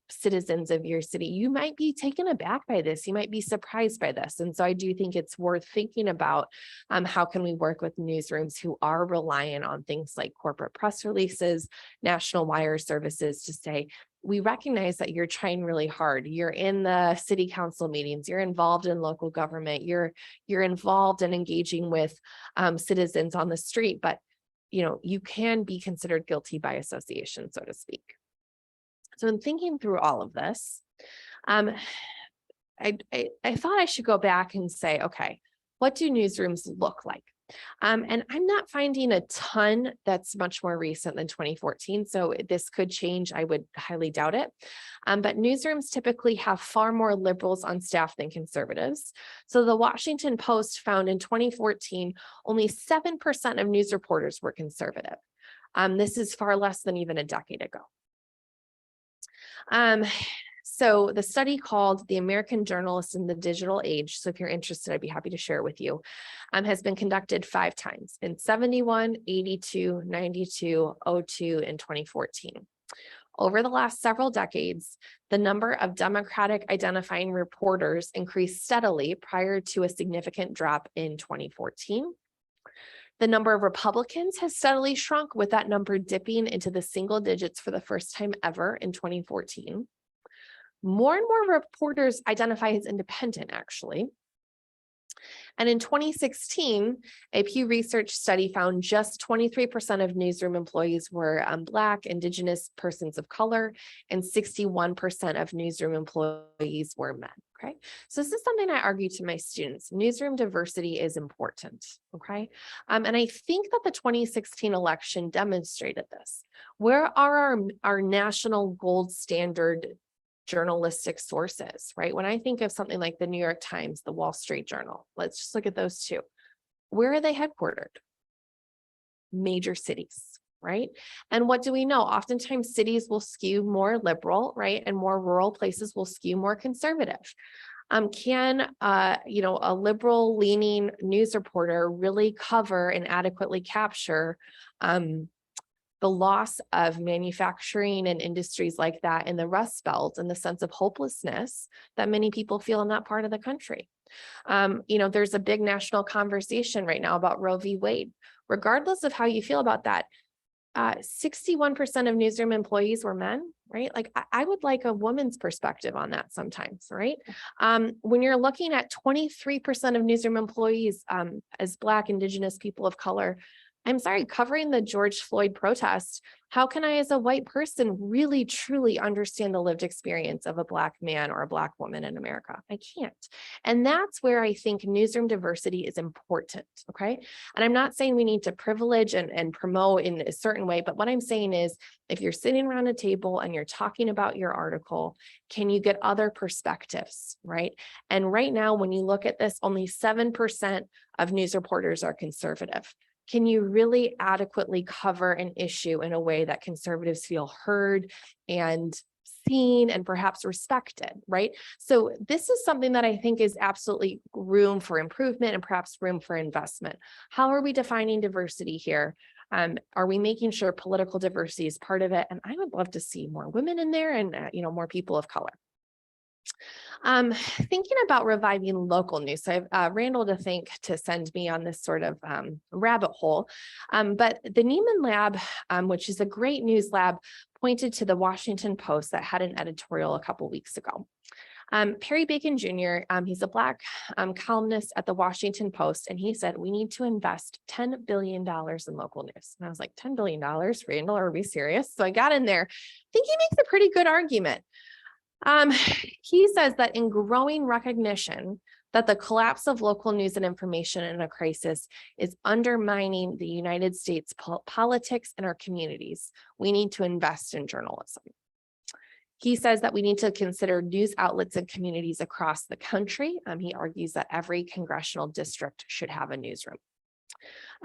citizens of your city, you might be taken aback by this. You might be surprised by this. And so I do think it's worth thinking about how can we work with newsrooms who are reliant on things like corporate press releases, national wire services to say, we recognize that you're trying really hard. You're in the city council meetings, you're involved in local government, you're involved in engaging with citizens on the street, but you can be considered guilty by association, so to speak. So in thinking through all of this, I thought I should go back and say, okay, what do newsrooms look like? And I'm not finding a ton that's much more recent than 2014. So this could change. I would highly doubt it. But newsrooms typically have far more liberals on staff than conservatives. So the Washington Post found in 2014, only 7% of news reporters were conservative. This is far less than even a decade ago. So the study called The American Journalist in the Digital Age, so if you're interested, I'd be happy to share it with you, has been conducted 5 times in 71, 82, 92, 02, and 2014. Over the last several decades, the number of Democratic identifying reporters increased steadily prior to a significant drop in 2014. The number of Republicans has steadily shrunk, with that number dipping into the single digits for the first time ever in 2014. More and more reporters identify as independent, actually. And in 2016, a Pew Research study found just 23% of newsroom employees were Black, Indigenous, persons of color, and 61% of newsroom employees were men. Okay, so this is something I argue to my students. Newsroom diversity is important. Okay, and I think that the 2016 election demonstrated this. Where are our national gold standard journalistic sources, right? When I think of something like the New York Times, the Wall Street Journal, let's just look at those two. Where are they headquartered? Major cities, right? And what do we know? Oftentimes cities will skew more liberal, right? And more rural places will skew more conservative. Can a liberal leaning news reporter really cover and adequately capture the loss of manufacturing and industries like that in the Rust Belt and the sense of hopelessness that many people feel in that part of the country? There's a big national conversation right now about Roe v. Wade. Regardless of how you feel about that, 61% of newsroom employees were men, right? Like I would like a woman's perspective on that sometimes, right? When you're looking at 23% of newsroom employees as Black, Indigenous, people of color, I'm sorry, covering the George Floyd protest, how can I, as a white person, really truly understand the lived experience of a Black man or a Black woman in America? I can't. And that's where I think newsroom diversity is important, okay? And I'm not saying we need to privilege and promote in a certain way, but what I'm saying is, if you're sitting around a table and you're talking about your article, can you get other perspectives, right? And right now, when you look at this, only 7% of news reporters are conservative. Can you really adequately cover an issue in a way that conservatives feel heard and seen and perhaps respected, right? So this is something that I think is absolutely room for improvement and perhaps room for investment. How are we defining diversity here? Are we making sure political diversity is part of it? And I would love to see more women in there and more people of color. Thinking about reviving local news. So I've Randall to send me on this sort of rabbit hole. But the Neiman Lab, which is a great news lab, pointed to the Washington Post that had an editorial a couple weeks ago. Perry Bacon Jr., he's a Black columnist at the Washington Post, and he said, we need to invest $10 billion in local news. And I was like, $10 billion, Randall, are we serious? So I got in there. I think he makes a pretty good argument. He says that in growing recognition that the collapse of local news and information in a crisis is undermining the United States politics and our communities, we need to invest in journalism. He says that we need to consider news outlets and communities across the country. He argues that every congressional district should have a newsroom.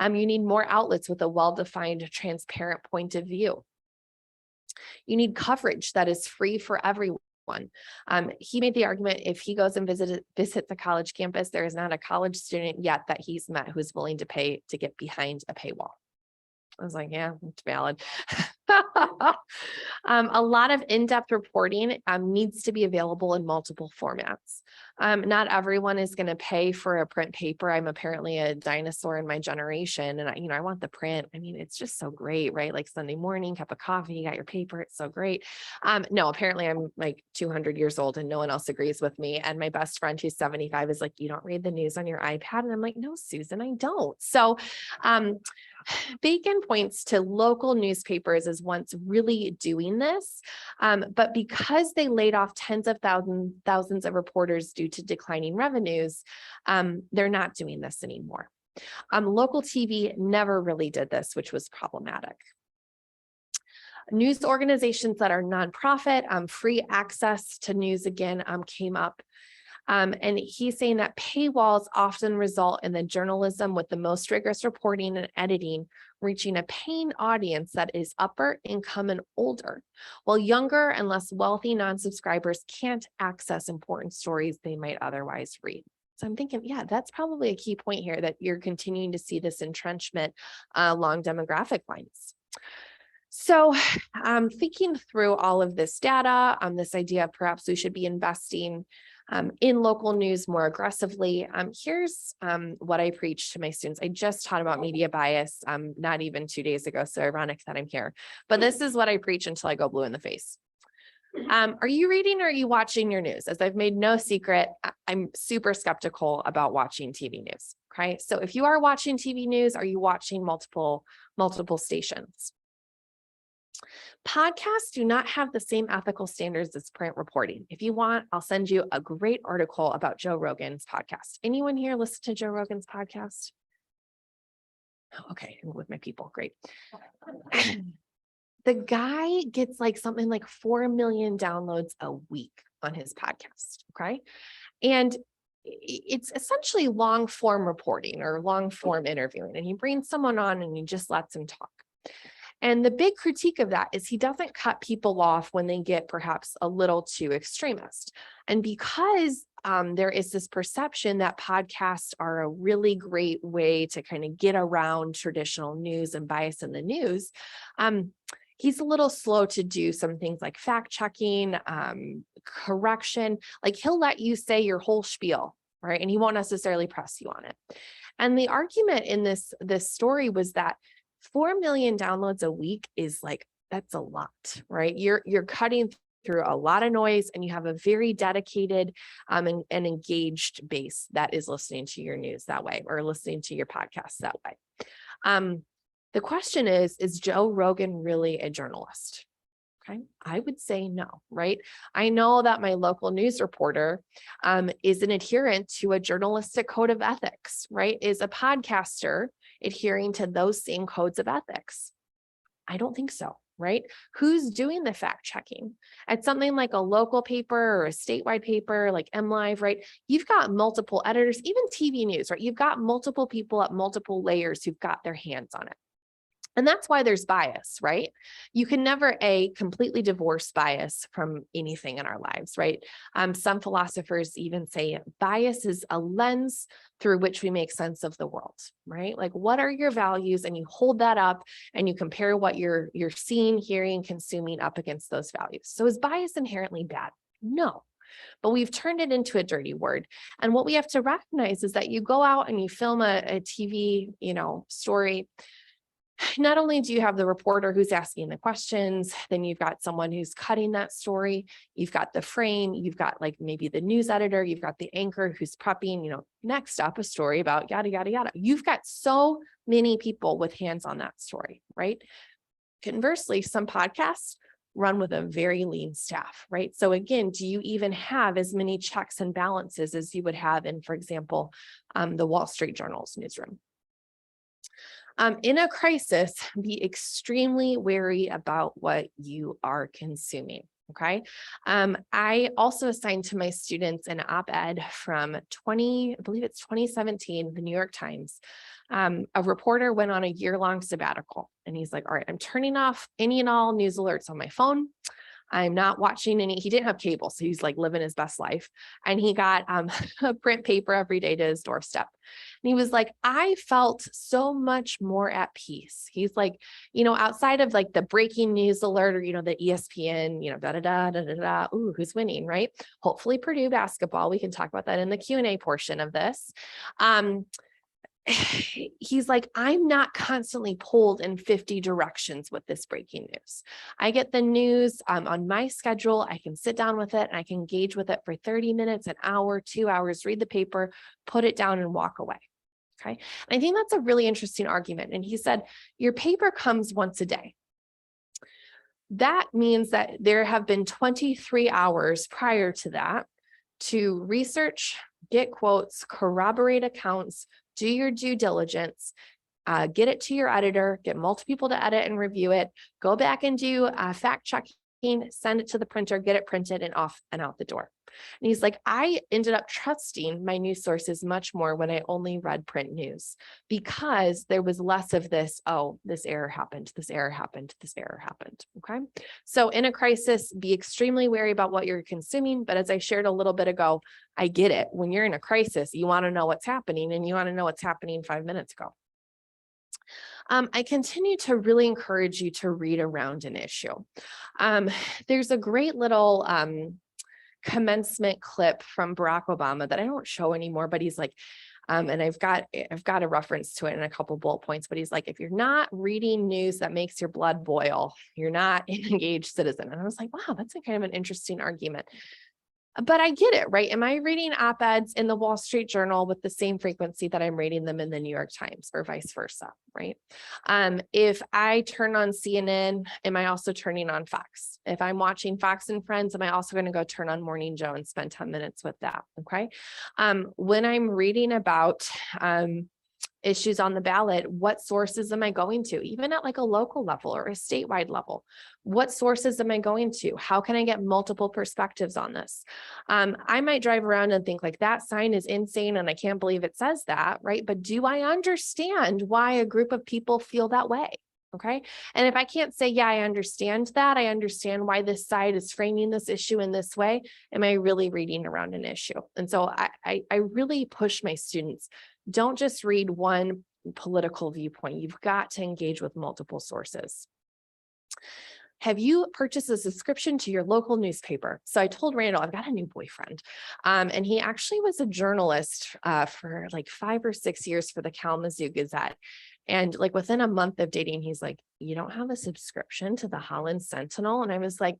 You need more outlets with a well-defined, transparent point of view. You need coverage that is free for everyone. He made the argument, if he goes and visits a college campus, there is not a college student yet that he's met who's willing to pay to get behind a paywall. I was like, yeah, it's valid. A lot of in-depth reporting needs to be available in multiple formats. Not everyone is going to pay for a print paper. I'm apparently a dinosaur in my generation, and I want the print. I mean, it's just so great, right? Like Sunday morning, cup of coffee, you got your paper. It's so great. No, apparently I'm like 200 years old and no one else agrees with me. And my best friend who's 75 is like, you don't read the news on your iPad. And I'm like, no, Susan, I don't. So, Bacon points to local newspapers as once really doing this, but because they laid off tens of thousands of reporters due to declining revenues, they're not doing this anymore. Local TV never really did this, which was problematic. News organizations that are nonprofit, free access to news again came up. And he's saying that paywalls often result in the journalism with the most rigorous reporting and editing reaching a paying audience that is upper income and older, while younger and less wealthy non-subscribers can't access important stories they might otherwise read. So I'm thinking, yeah, that's probably a key point here, that you're continuing to see this entrenchment along demographic lines. So thinking through all of this data, this idea of perhaps we should be investing in local news more aggressively. Here's what I preach to my students. I just taught about media bias not even 2 days ago, so ironic that I'm here. But this is what I preach until I go blue in the face. Are you reading or are you watching your news? As I've made no secret, I'm super skeptical about watching TV news. Okay, so if you are watching TV news, are you watching multiple stations? Podcasts do not have the same ethical standards as print reporting. If you want, I'll send you a great article about Joe Rogan's podcast. Anyone here listen to Joe Rogan's podcast? Okay, I'm with my people, great. The guy gets like something like 4 million downloads a week on his podcast, okay? And it's essentially long form reporting or long form interviewing. And he brings someone on and he just lets him talk. And the big critique of that is he doesn't cut people off when they get perhaps a little too extremist. And because there is this perception that podcasts are a really great way to kind of get around traditional news and bias in the news, he's a little slow to do some things like fact checking, correction. Like he'll let you say your whole spiel, right? And he won't necessarily press you on it. And the argument in this story was that 4 million downloads a week is like, that's a lot, right? You're cutting through a lot of noise and you have a very dedicated and engaged base that is listening to your news that way or listening to your podcast that way. The question is Joe Rogan really a journalist? Okay, I would say no, right? I know that my local news reporter is an adherent to a journalistic code of ethics, right? Is a podcaster adhering to those same codes of ethics? I don't think so, right? Who's doing the fact checking? At something like a local paper or a statewide paper like MLive, right? You've got multiple editors, even TV news, right? You've got multiple people at multiple layers who've got their hands on it. And that's why there's bias, right? You can never completely divorce bias from anything in our lives, right? Some philosophers even say bias is a lens through which we make sense of the world, right? Like, what are your values? And you hold that up and you compare what you're seeing, hearing, consuming up against those values. So is bias inherently bad? No. But we've turned it into a dirty word. And what we have to recognize is that you go out and you film a TV, story. Not only do you have the reporter who's asking the questions, then you've got someone who's cutting that story, you've got the frame, you've got like maybe the news editor, you've got the anchor who's prepping, next up a story about yada, yada, yada. You've got so many people with hands on that story, right? Conversely, some podcasts run with a very lean staff, right? So again, do you even have as many checks and balances as you would have in, for example, the Wall Street Journal's newsroom? In a crisis, be extremely wary about what you are consuming. Okay. I also assigned to my students an op-ed from I believe it's 2017, the New York Times. A reporter went on a year-long sabbatical and he's like, all right, I'm turning off any and all news alerts on my phone. I'm not watching he didn't have cable, so he's like living his best life. And he got a print paper every day to his doorstep. And he was like, I felt so much more at peace. He's like, outside of like the breaking news alert or, the ESPN, da, da, da, da, da, da, ooh, who's winning, right? Hopefully Purdue basketball. We can talk about that in the Q&A portion of this. He's like, I'm not constantly pulled in 50 directions with this breaking news. I get the news on my schedule. I can sit down with it and I can engage with it for 30 minutes, an hour, 2 hours, read the paper, put it down and walk away. Okay. And I think that's a really interesting argument. And he said, your paper comes once a day. That means that there have been 23 hours prior to that to research, get quotes, corroborate accounts, do your due diligence, get it to your editor, get multiple people to edit and review it, go back and do fact checking, send it to the printer, get it printed and off and out the door. And he's like, I ended up trusting my news sources much more when I only read print news because there was less of this, oh, this error happened, this error happened, this error happened. Okay. So in a crisis, be extremely wary about what you're consuming. But as I shared a little bit ago, I get it. When you're in a crisis, you want to know what's happening and you want to know what's happening 5 minutes ago. I continue to really encourage you to read around an issue. There's a great little commencement clip from Barack Obama that I don't show anymore, but he's like, and I've got a reference to it in a couple bullet points, but he's like, if you're not reading news that makes your blood boil, you're not an engaged citizen. And I was like, wow, that's a kind of an interesting argument. But I get it, right? Am I reading op-eds in the Wall Street Journal with the same frequency that I'm reading them in the New York Times or vice versa, right? If I turn on CNN, am I also turning on Fox? If I'm watching Fox and Friends, am I also going to go turn on Morning Joe and spend 10 minutes with that, okay? When I'm reading about issues on the ballot, what sources am I going to? Even at like a local level or a statewide level, what sources am I going to? How can I get multiple perspectives on this? I might drive around and think like that sign is insane and I can't believe it says that, right? But do I understand why a group of people feel that way? Okay. And if I can't say, yeah, I understand that, I understand why this side is framing this issue in this way, am I really reading around an issue? And so I really push my students, don't just read one political viewpoint. You've got to engage with multiple sources. Have you purchased a subscription to your local newspaper? So I told Randall, I've got a new boyfriend. And he actually was a journalist for like 5 or 6 years for the Kalamazoo Gazette. And like within a month of dating, he's like, you don't have a subscription to the Holland Sentinel? And I was like,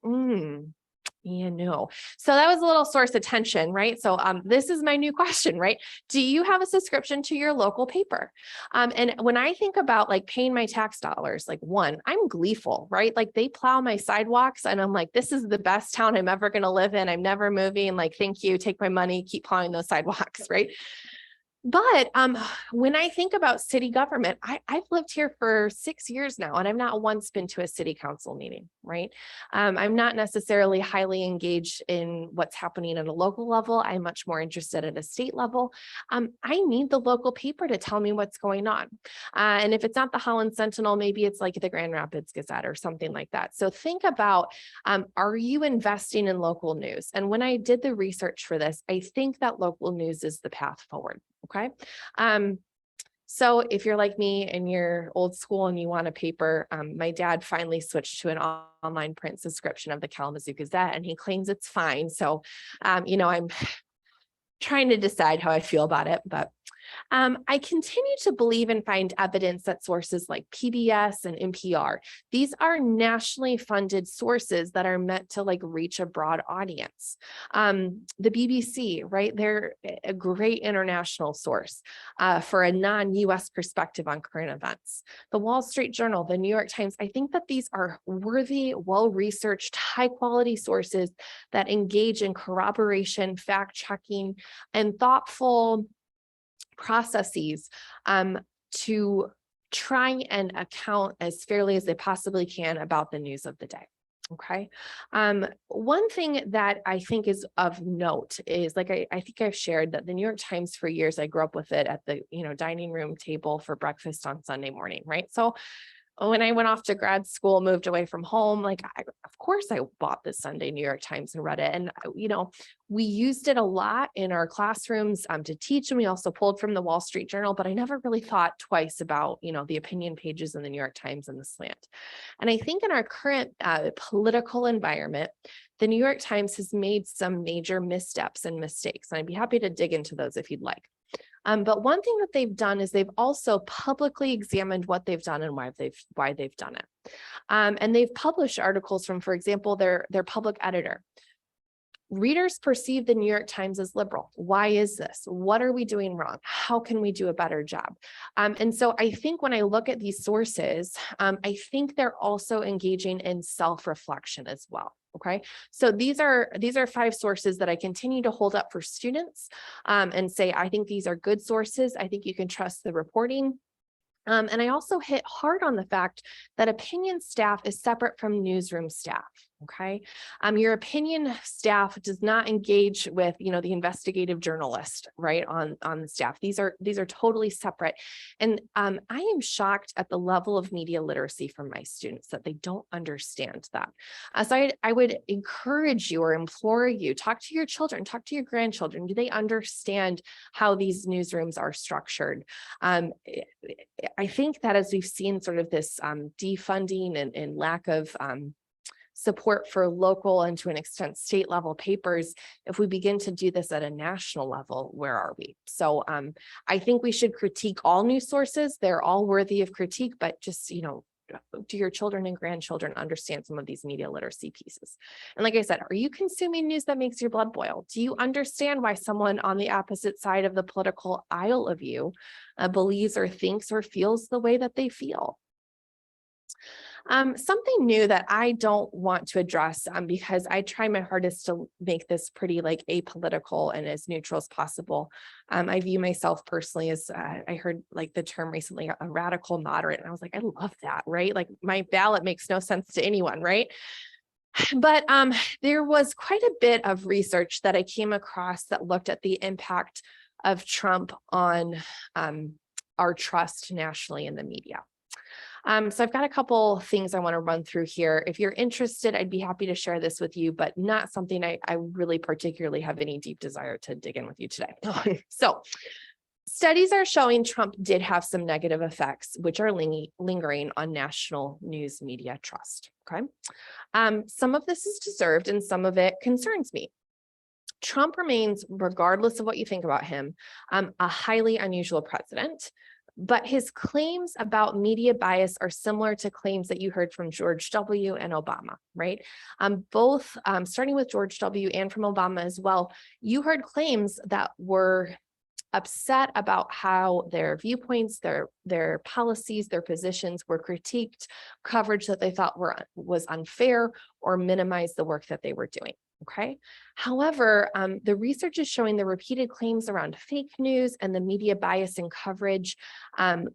Yeah, no. So that was a little source of tension, right? So this is my new question, right? Do you have a subscription to your local paper? And when I think about like paying my tax dollars, like one, I'm gleeful, right? Like they plow my sidewalks and I'm like, this is the best town I'm ever going to live in. I'm never moving. Like, thank you. Take my money, keep plowing those sidewalks, right? But when I think about city government, I've lived here for 6 years now, and I've not once been to a city council meeting, right? I'm not necessarily highly engaged in what's happening at a local level. I'm much more interested at a state level. I need the local paper to tell me what's going on. And if it's not the Holland Sentinel, maybe it's like the Grand Rapids Gazette or something like that. So think about, are you investing in local news? And when I did the research for this, I think that local news is the path forward. Okay. So if you're like me and you're old school and you want a paper, my dad finally switched to an online print subscription of the Kalamazoo Gazette, and he claims it's fine. So, I'm trying to decide how I feel about it, but I continue to believe and find evidence that sources like PBS and NPR, these are nationally funded sources that are meant to like reach a broad audience. The BBC, right? They're a great international source for a non-US perspective on current events. The Wall Street Journal, the New York Times, I think that these are worthy, well-researched, high-quality sources that engage in corroboration, fact-checking, and thoughtful processes to try and account as fairly as they possibly can about the news of the day. Okay. One thing that I think is of note is like, I think I've shared that the New York Times for years, I grew up with it at the, dining room table for breakfast on Sunday morning. Right. So when I went off to grad school, moved away from home, of course I bought the Sunday New York Times and read it. And, we used it a lot in our classrooms to teach. And we also pulled from the Wall Street Journal, but I never really thought twice about, the opinion pages in the New York Times and the slant. And I think in our current political environment, the New York Times has made some major missteps and mistakes. And I'd be happy to dig into those if you'd like. But one thing that they've done is they've also publicly examined what they've done and why they've done it. And they've published articles from, for example, their public editor. Readers perceive the New York Times as liberal. Why is this? What are we doing wrong? How can we do a better job? And so I think when I look at these sources, I think they're also engaging in self-reflection as well. Okay, so these are 5 sources that I continue to hold up for students and say, I think these are good sources. I think you can trust the reporting. And I also hit hard on the fact that opinion staff is separate from newsroom staff. Okay. Your opinion staff does not engage with, the investigative journalist, right, on the staff. These are totally separate. And I am shocked at the level of media literacy from my students that they don't understand that. So I would encourage you or implore you, talk to your children, talk to your grandchildren. Do they understand how these newsrooms are structured? I think that as we've seen sort of this defunding and lack of support for local and to an extent state level papers, if we begin to do this at a national level, where are we? So I think we should critique all news sources. They're all worthy of critique, but just, do your children and grandchildren understand some of these media literacy pieces? And like I said, are you consuming news that makes your blood boil? Do you understand why someone on the opposite side of the political aisle of you believes or thinks or feels the way that they feel? Something new that I don't want to address because I try my hardest to make this pretty apolitical and as neutral as possible. I view myself personally as I heard the term recently, a radical moderate. And I was like, I love that, right? Like my ballot makes no sense to anyone, right? But there was quite a bit of research that I came across that looked at the impact of Trump on our trust nationally in the media. So I've got a couple things I want to run through here. If you're interested, I'd be happy to share this with you, but not something I really particularly have any deep desire to dig in with you today. So studies are showing Trump did have some negative effects, which are lingering on national news media trust. Okay. Some of this is deserved and some of it concerns me. Trump remains, regardless of what you think about him, a highly unusual president. But his claims about media bias are similar to claims that you heard from George W. and Obama, right? Both starting with George W. and from Obama as well, you heard claims that were upset about how their viewpoints, their policies, their positions were critiqued, coverage that they thought was unfair or minimized the work that they were doing. Okay. However, the research is showing the repeated claims around fake news and the media bias in coverage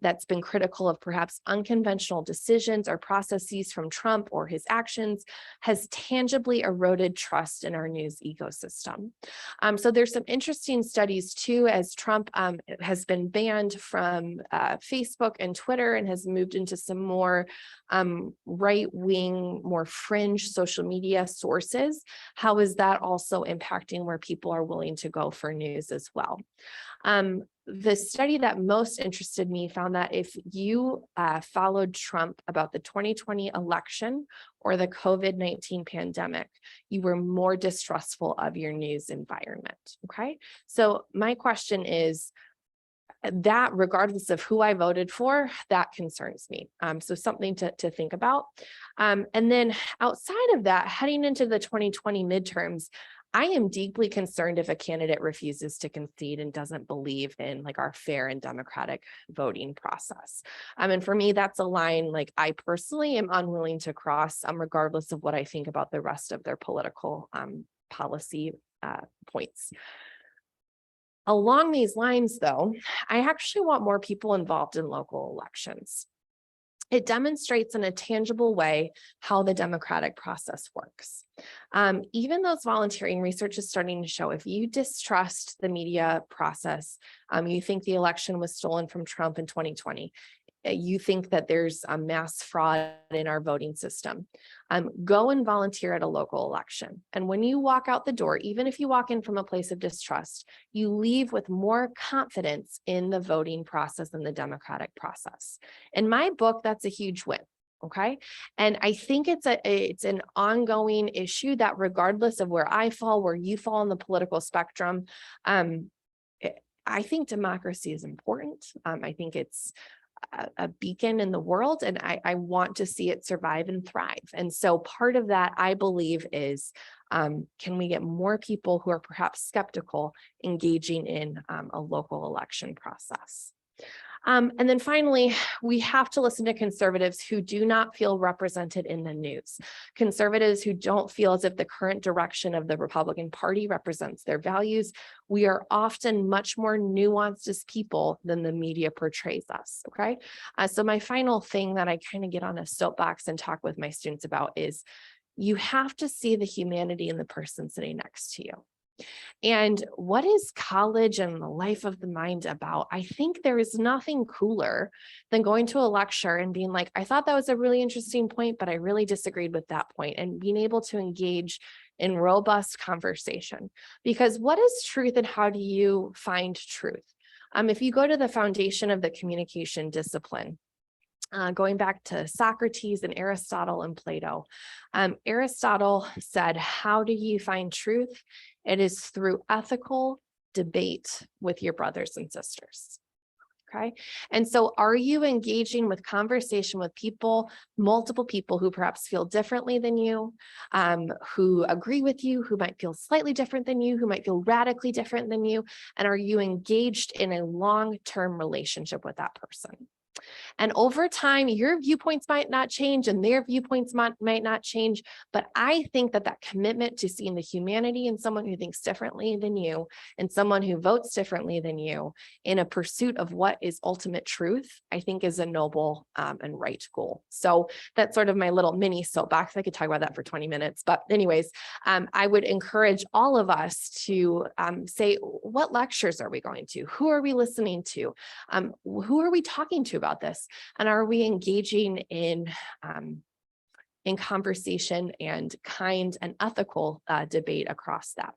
that's been critical of perhaps unconventional decisions or processes from Trump or his actions has tangibly eroded trust in our news ecosystem. So there's some interesting studies too, as Trump has been banned from Facebook and Twitter and has moved into some more right-wing, more fringe social media sources. How is that also impacting where people are willing to go for news as well? The study that most interested me found that if you followed Trump about the 2020 election or the COVID-19 pandemic, you were more distrustful of your news environment, okay? So my question is, that regardless of who I voted for, that concerns me. So something to think about. And then outside of that, heading into the 2020 midterms, I am deeply concerned if a candidate refuses to concede and doesn't believe in like our fair and democratic voting process. And for me, that's a line like I personally am unwilling to cross, regardless of what I think about the rest of their political policy points. Along these lines, though, I actually want more people involved in local elections. It demonstrates in a tangible way how the democratic process works. Even those volunteering research is starting to show if you distrust the media process, you think the election was stolen from Trump in 2020, you think that there's a mass fraud in our voting system, go and volunteer at a local election. And when you walk out the door, even if you walk in from a place of distrust, you leave with more confidence in the voting process and the democratic process. In my book, that's a huge win. Okay. And I think it's an ongoing issue that regardless of where I fall, where you fall on the political spectrum, I think democracy is important. I think it's a beacon in the world, and I want to see it survive and thrive. And so part of that, I believe, is can we get more people who are perhaps skeptical engaging in a local election process? And then finally, we have to listen to conservatives who do not feel represented in the news. Conservatives who don't feel as if the current direction of the Republican Party represents their values. We are often much more nuanced as people than the media portrays us, okay? So my final thing that I kind of get on a soapbox and talk with my students about is you have to see the humanity in the person sitting next to you. And what is college and the life of the mind about? I think there is nothing cooler than going to a lecture and being like, I thought that was a really interesting point, but I really disagreed with that point, and being able to engage in robust conversation. Because what is truth and how do you find truth? If you go to the foundation of the communication discipline, going back to Socrates and Aristotle and Plato, Aristotle said, how do you find truth? It is through ethical debate with your brothers and sisters. Okay. And so are you engaging with conversation with people, multiple people who perhaps feel differently than you, who agree with you, who might feel slightly different than you, who might feel radically different than you? And are you engaged in a long-term relationship with that person? And over time, your viewpoints might not change and their viewpoints might not change. But I think that that commitment to seeing the humanity in someone who thinks differently than you and someone who votes differently than you in a pursuit of what is ultimate truth, I think is a noble and right goal. So that's sort of my little mini soapbox. I could talk about that for 20 minutes. But anyways, I would encourage all of us to say, what lectures are we going to? Who are we listening to? Who are we talking to about this? And are we engaging in conversation and kind and ethical debate across that?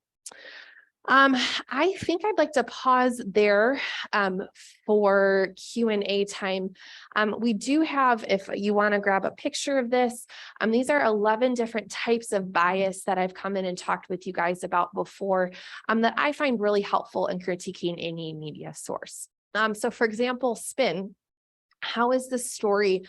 I think I'd like to pause there for Q&A time. We do have, if you want to grab a picture of this, these are 11 different types of bias that I've come in and talked with you guys about before that I find really helpful in critiquing any media source. So for example, spin, how is the story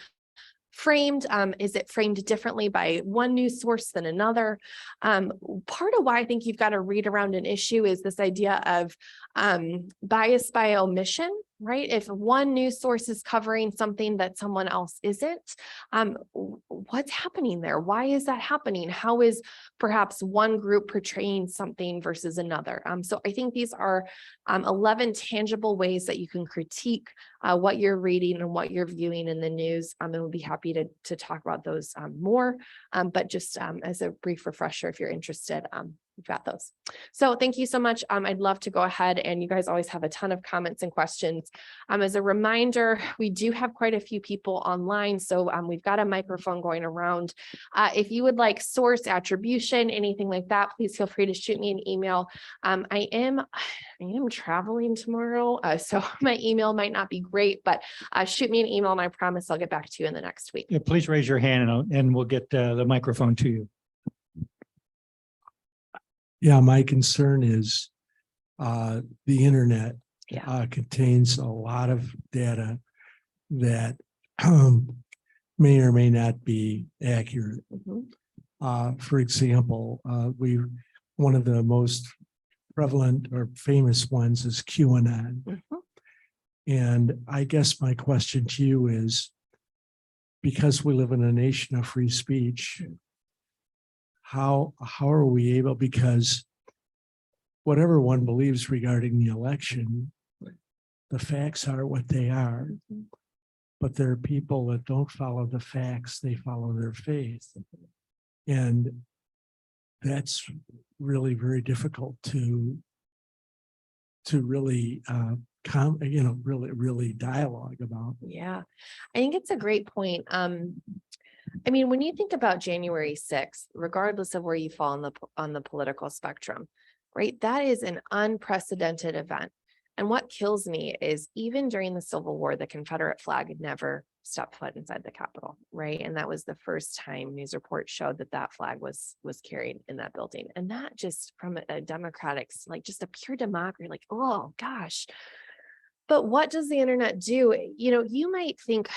framed? Is it framed differently by one news source than another? Part of why I think you've got to read around an issue is this idea of bias by omission, right? If one news source is covering something that someone else isn't, what's happening there? Why is that happening? How is perhaps one group portraying something versus another? So I think these are 11 tangible ways that you can critique what you're reading and what you're viewing in the news. And we'll be happy to talk about those more, but just as a brief refresher, if you're interested, we've got those. So thank you so much. I'd love to go ahead, and you guys always have a ton of comments and questions. As a reminder, we do have quite a few people online, so we've got a microphone going around. If you would like source, attribution, anything like that, please feel free to shoot me an email. I am traveling tomorrow, so my email might not be great, but shoot me an email and I promise I'll get back to you in the next week. Yeah, please raise your hand and we'll get the microphone to you. Yeah, my concern is the internet Yeah. contains a lot of data that may or may not be accurate. Mhm. For example, one of the most prevalent or famous ones is QAnon. Mhm. And I guess my question to you is, because we live in a nation of free speech, how are we able, because whatever one believes regarding the election, the facts are what they are, but there are people that don't follow the facts, they follow their faith. And that's really very difficult to really really dialogue about. Yeah, I think it's a great point. I mean, when you think about January 6th, regardless of where you fall on the political spectrum, right? That is an unprecedented event. And what kills me is even during the Civil War, the Confederate flag had never stepped foot inside the Capitol, right? And that was the first time news reports showed that flag was carried in that building. And that just from a democratic, like just a pure democracy, like, oh gosh. But what does the internet do? You know, you might think,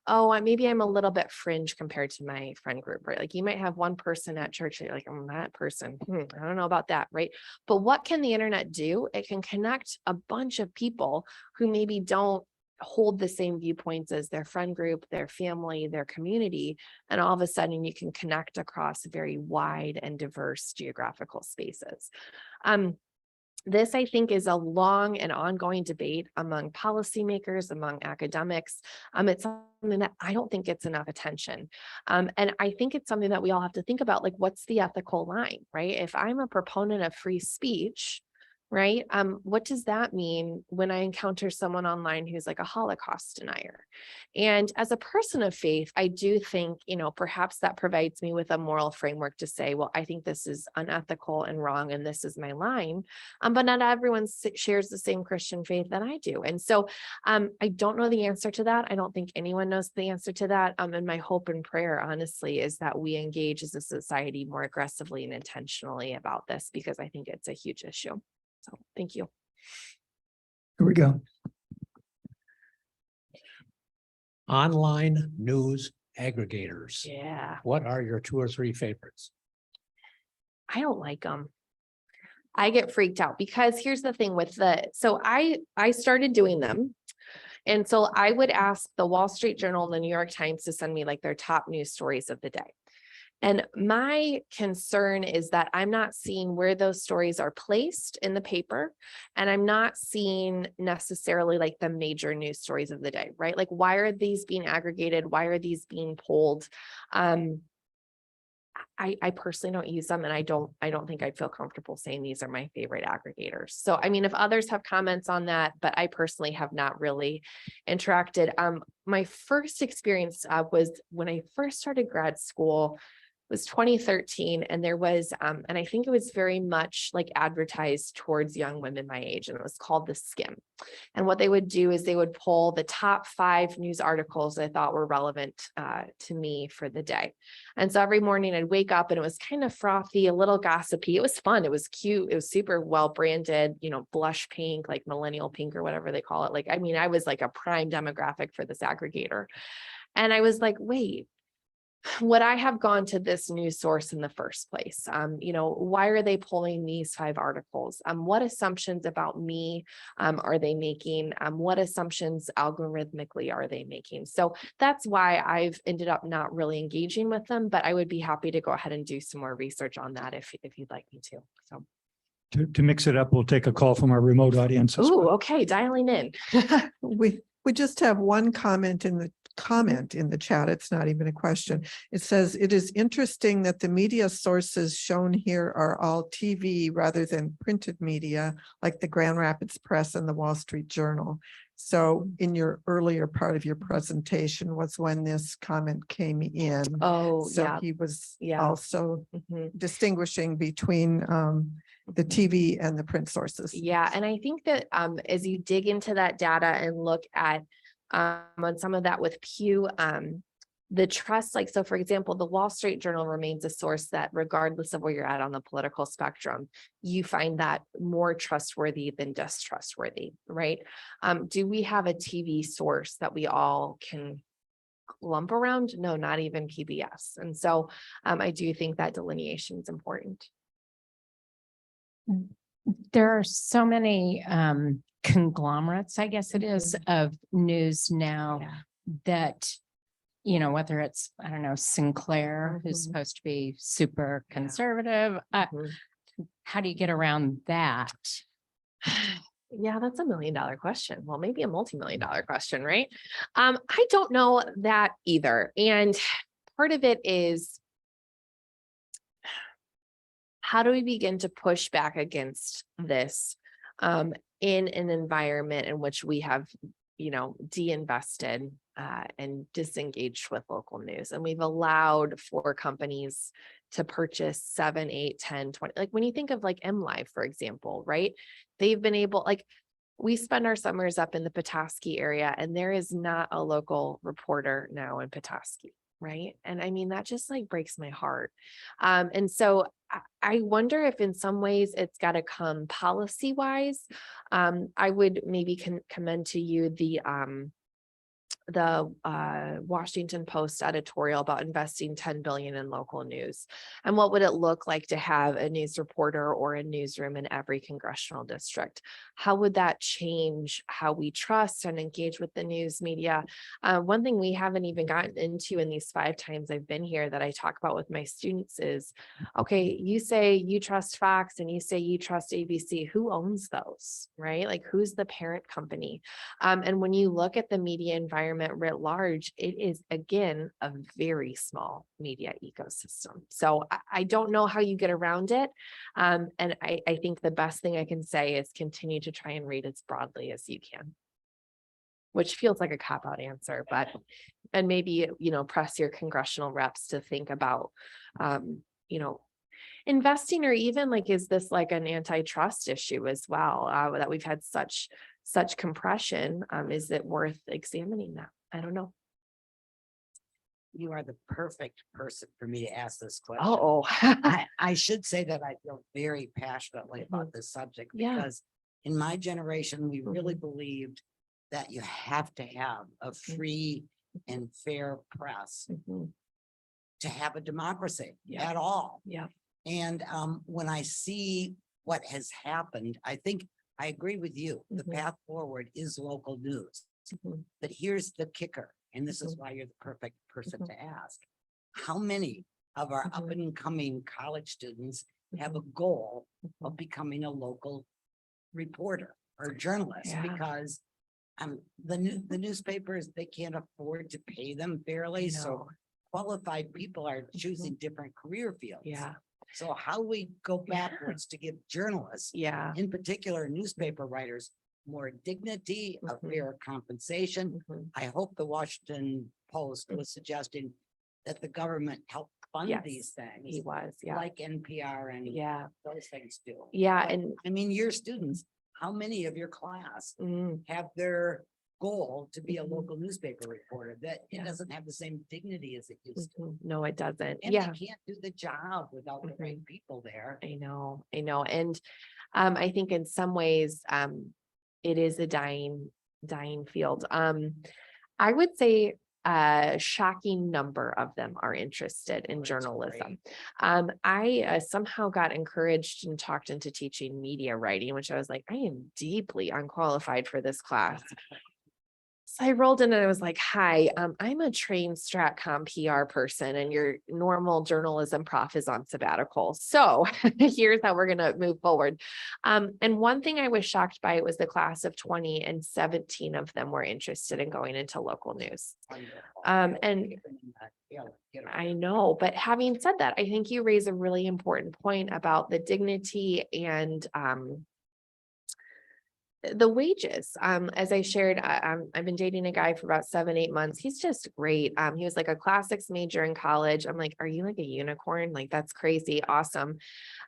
oh, maybe I'm a little bit fringe compared to my friend group, right? Like you might have one person at church that you're like, I'm that person. I don't know about that, right? But what can the internet do? It can connect a bunch of people who maybe don't hold the same viewpoints as their friend group, their family, their community. And all of a sudden you can connect across very wide and diverse geographical spaces. This, I think, is a long and ongoing debate among policymakers, among academics. It's something that I don't think gets enough attention. And I think it's something that we all have to think about, like, what's the ethical line, right? If I'm a proponent of free speech, right? What does that mean when I encounter someone online who's like a Holocaust denier? And as a person of faith, I do think, you know, perhaps that provides me with a moral framework to say, well, I think this is unethical and wrong, and this is my line. But not everyone shares the same Christian faith that I do. And so I don't know the answer to that. I don't think anyone knows the answer to that. And my hope and prayer, honestly, is that we engage as a society more aggressively and intentionally about this, because I think it's a huge issue. So thank you. Here we go. Online news aggregators. Yeah, What are your 2 or 3 favorites? I don't like them. I get freaked out because here's the thing with so I started doing them. And so I would ask the Wall Street Journal and the New York Times to send me like their top news stories of the day. And my concern is that I'm not seeing where those stories are placed in the paper. And I'm not seeing necessarily like the major news stories of the day, right? Like, why are these being aggregated? Why are these being pulled? I personally don't use them, and I don't think I'd feel comfortable saying these are my favorite aggregators. So, I mean, if others have comments on that, but I personally have not really interacted. My first experience was when I first started grad school. was 2013, and there was, and I think it was very much like advertised towards young women my age, and it was called The Skim. And what they would do is they would pull the top 5 news articles I thought were relevant to me for the day. And so every morning I'd wake up and it was kind of frothy, a little gossipy. It was fun. It was cute. It was super well branded, blush pink, like millennial pink or whatever they call it. Like, I mean, I was like a prime demographic for this aggregator. And I was like, wait, would I have gone to this news source in the first place? Why are they pulling these 5 articles? What assumptions about me are they making? What assumptions algorithmically are they making? So that's why I've ended up not really engaging with them, but I would be happy to go ahead and do some more research on that if you'd like me to. So To mix it up, we'll take a call from our remote audience. as ooh, well. okay, dialing in. We just have one comment in the chat. It's not even a question. It says, it is interesting that the media sources shown here are all TV rather than printed media, like the Grand Rapids Press and the Wall Street Journal. So in your earlier part of your presentation was when this comment came in. Oh, So yeah. he was Yeah. also Mhm. distinguishing between the TV and the print sources. Yeah, and I think that as you dig into that data and look at on some of that with Pew, the trust, like, so for example, the Wall Street Journal remains a source that regardless of where you're at on the political spectrum, you find that more trustworthy than distrustworthy, right? Do we have a TV source that we all can lump around? No, not even PBS. And so I do think that delineation is important. There are so many conglomerates, I guess it is, of news now that, whether it's, I don't know, Sinclair, who's supposed to be super conservative. How do you get around that? Yeah, that's $1 million question. Well, maybe a multi-million-dollar question, right? I don't know that either. And part of it is, how do we begin to push back against this in an environment in which we have, de-invested and disengaged with local news? And we've allowed for companies to purchase 7, 8, 10, 20, like when you think of like MLive, for example, right? They've been able, like, we spend our summers up in the Petoskey area, and there is not a local reporter now in Petoskey. Right. And I mean, that just like breaks my heart. And so I wonder if in some ways it's got to come policy wise. I would maybe commend to you the Washington Post editorial about investing 10 billion in local news. And what would it look like to have a news reporter or a newsroom in every congressional district? How would that change how we trust and engage with the news media? One thing we haven't even gotten into in these 5 times I've been here that I talk about with my students is, okay, you say you trust Fox and you say you trust ABC. Who owns those, right? Like, who's the parent company? And when you look at the media environment writ large, it is, again, a very small media ecosystem. So I don't know how you get around it. And I think the best thing I can say is continue to try and read as broadly as you can, which feels like a cop-out answer, but, and maybe, press your congressional reps to think about, investing, or even like, is this like an antitrust issue as well, that we've had such compression? Is it worth examining that? I don't know. You are the perfect person for me to ask this question. Oh, I should say that I feel very passionately about this subject Yeah. because in my generation, we really believed that you have to have a free and fair press to have a democracy at all. Yeah. And when I see what has happened, I think I agree with you. The path forward is local news. But here's the kicker, and this is why you're the perfect person to ask. How many of our up and coming college students have a goal of becoming a local reporter or journalist? Yeah. Because the newspapers, they can't afford to pay them fairly. So qualified people are choosing different career fields. Yeah. So how we go backwards to give journalists, Yeah. in particular newspaper writers, more dignity, a fair compensation. I hope the Washington Post was suggesting that the government help fund Yes, these things. he was, yeah, Like NPR and yeah, those things do. yeah, But, and I mean, your students, how many of your class mm, have their goal to be a Mhm. local newspaper reporter? That Yeah. it doesn't have the same dignity as it used to. mhm, no, it doesn't. And Yeah, they can't do the job without the right people there. I know. And I think in some ways, it is a dying field. I would say a shocking number of them are interested in That's journalism. great. I somehow got encouraged and talked into teaching media writing, which I was like, I am deeply unqualified for this class. So I rolled in and I was like, hi, I'm a trained Stratcom PR person and your normal journalism prof is on sabbatical. So here's how we're going to move forward. And one thing I was shocked by was the class of 20 and 17 of them were interested in going into local news. Wonderful. And Yeah, get 'em. I know, but having said that, I think you raise a really important point about the dignity and the wages. As I shared, I've been dating a guy for about 7-8 months. He's just great. He was like a classics major in college. I'm like, are you like a unicorn? Like, that's crazy. Awesome.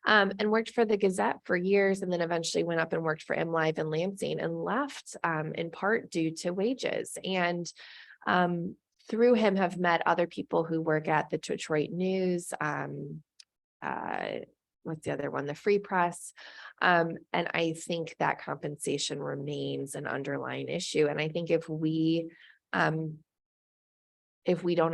And worked for the Gazette for years and then eventually went up and worked for MLive in Lansing and left in part due to wages. And through him have met other people who work at the Detroit News, what's the other one? The Free Press. And I think that compensation remains an underlying issue. And I think if we don't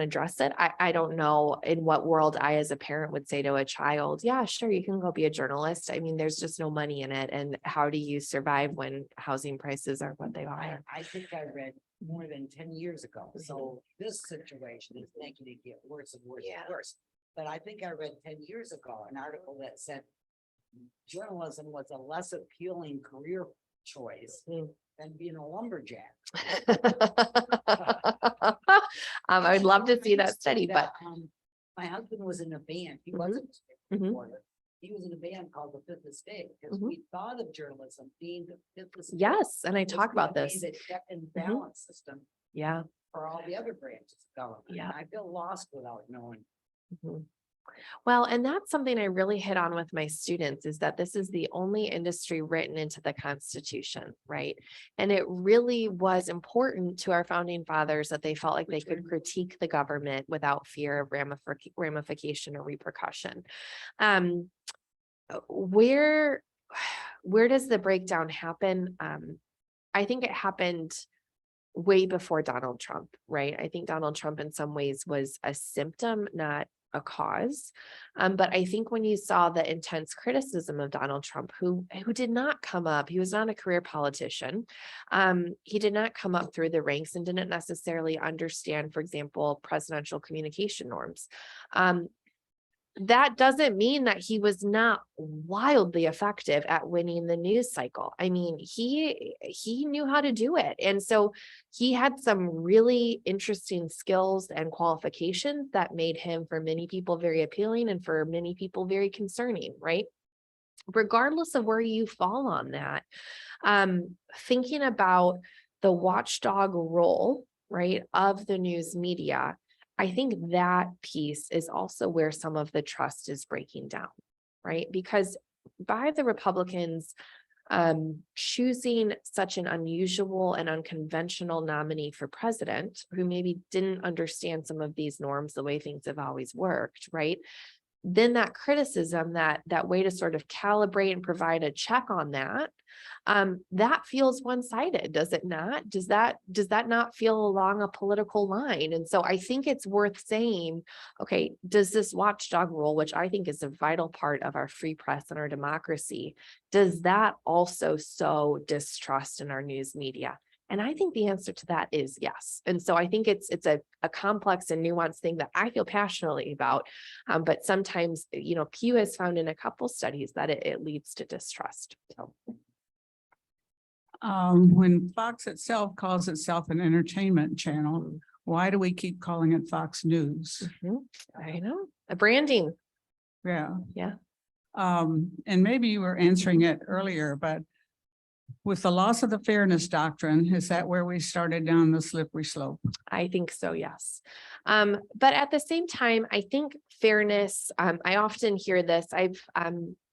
address it, I don't know in what world I as a parent would say to a child, yeah, sure, you can go be a journalist. I mean, there's just no money in it. And how do you survive when housing prices are what they are? I think I read more than 10 years ago. So this situation is making it get worse and worse Yeah. and worse. But I think I read 10 years ago an article that said journalism was a less appealing career choice than being a lumberjack. I would love to see that study, but My husband was in a band. He Mhm. wasn't a Mhm. reporter. He was in a band called the Fifth Estate because Mhm. we thought of journalism being the Fifth Estate. yes, and I was talk about gonna be this. The check and balance system Yeah. for all the other branches of government. Yeah. I feel lost without knowing. Mhm. Well, and that's something I really hit on with my students is that this is the only industry written into the Constitution, right? And it really was important to our founding fathers that they felt like they could critique the government without fear of ramification or repercussion. Where does the breakdown happen? I think it happened way before Donald Trump, right? I think Donald Trump in some ways was a symptom, not a cause. But I think when you saw the intense criticism of Donald Trump, who did not come up, he was not a career politician. He did not come up through the ranks and didn't necessarily understand, for example, presidential communication norms. That doesn't mean that he was not wildly effective at winning the news cycle. I mean, he knew how to do it. And so he had some really interesting skills and qualifications that made him for many people very appealing and for many people very concerning, right? Regardless of where you fall on that, thinking about the watchdog role, right, of the news media, I think that piece is also where some of the trust is breaking down, right? Because by the Republicans choosing such an unusual and unconventional nominee for president, who maybe didn't understand some of these norms the way things have always worked, right? Then that criticism, that way to sort of calibrate and provide a check on that, that feels one-sided, does it not? Does that not feel along a political line? And so I think it's worth saying, okay, does this watchdog role, which I think is a vital part of our free press and our democracy, does that also sow distrust in our news media? And I think the answer to that is yes. And so I think it's a complex and nuanced thing that I feel passionately about. But sometimes, Pew has found in a couple studies that it leads to distrust. So. When Fox itself calls itself an entertainment channel, why do we keep calling it Fox News? I know, a branding. Yeah. Yeah. And maybe you were answering it earlier, but With the loss of the fairness doctrine, is that where we started down the slippery slope? I think so, yes. But at the same time, I think fairness, I often hear this. I've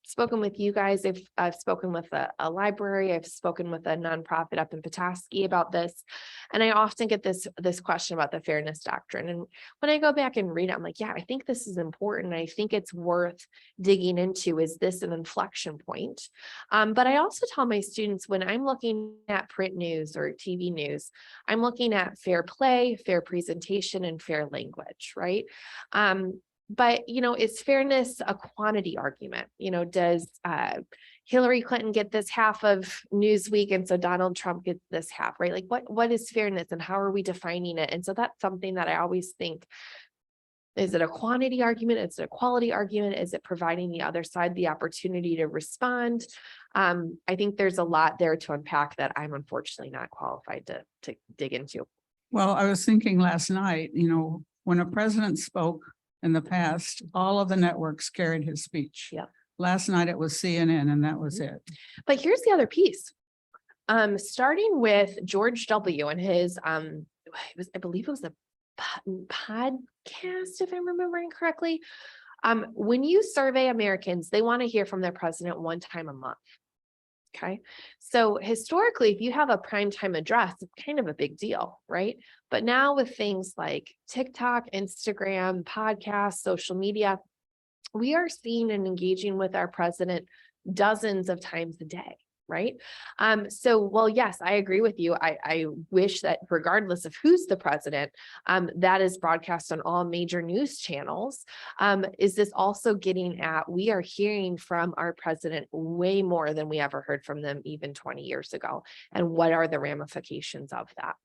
spoken with you guys. I've spoken with a library. I've spoken with a nonprofit up in Petoskey about this. And I often get this question about the fairness doctrine. And when I go back and read it, I'm like, yeah, I think this is important. I think it's worth digging into. Is this an inflection point? But I also tell my students, when I'm looking at print news or TV news, I'm looking at fair play, fair presentation, and fair language, right? But, you know, is fairness a quantity argument? You know, does Hillary Clinton get this half of Newsweek and so Donald Trump gets this half, right? Like what is fairness and how are we defining it? And so that's something that I always think, is it a quantity argument? Is it a quality argument? Is it providing the other side the opportunity to respond? I think there's a lot there to unpack that I'm unfortunately not qualified to dig into. Well, I was thinking last night, you know, when a president spoke in the past, all of the networks carried his speech. Yeah. Last night it was CNN and that was it. But here's the other piece. Starting with George W. and his, I believe it was a podcast, if I'm remembering correctly. When you survey Americans, they want to hear from their president one time a month. Okay. So historically, if you have a primetime address, it's kind of a big deal, right? But now with things like TikTok, Instagram, podcasts, social media, we are seeing and engaging with our president dozens of times a day. Right. So, well, yes, I agree with you. I wish that regardless of who's the president, that is broadcast on all major news channels. Is this also getting at, we are hearing from our president way more than we ever heard from them even 20 years ago. And what are the ramifications of that?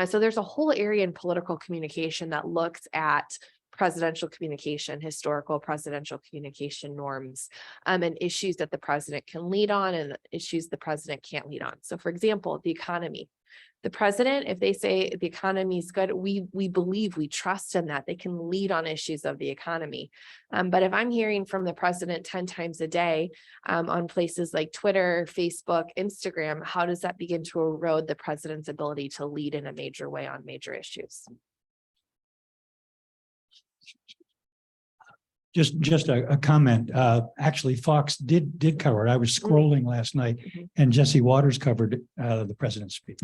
So there's a whole area in political communication that looks at presidential communication, historical presidential communication norms, and issues that the president can lead on and issues the president can't lead on. So for example, the economy. The president, if they say the economy is good, we believe, we trust in that they can lead on issues of the economy. But if I'm hearing from the president 10 times a day on places like Twitter, Facebook, Instagram, how does that begin to erode the president's ability to lead in a major way on major issues? Just a comment. Actually, Fox did cover it. I was scrolling last night and Jesse Waters covered the president's speech.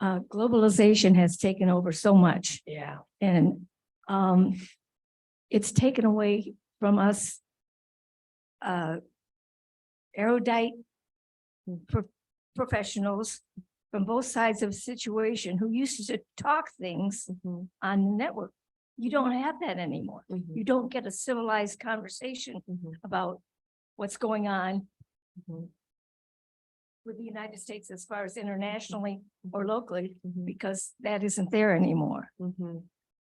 Globalization has taken over so much, Yeah. and it's taken away from us erudite professionals from both sides of a situation who used to talk things on the network. You don't have that anymore. You don't get a civilized conversation about what's going on with the United States as far as internationally or locally, because that isn't there anymore.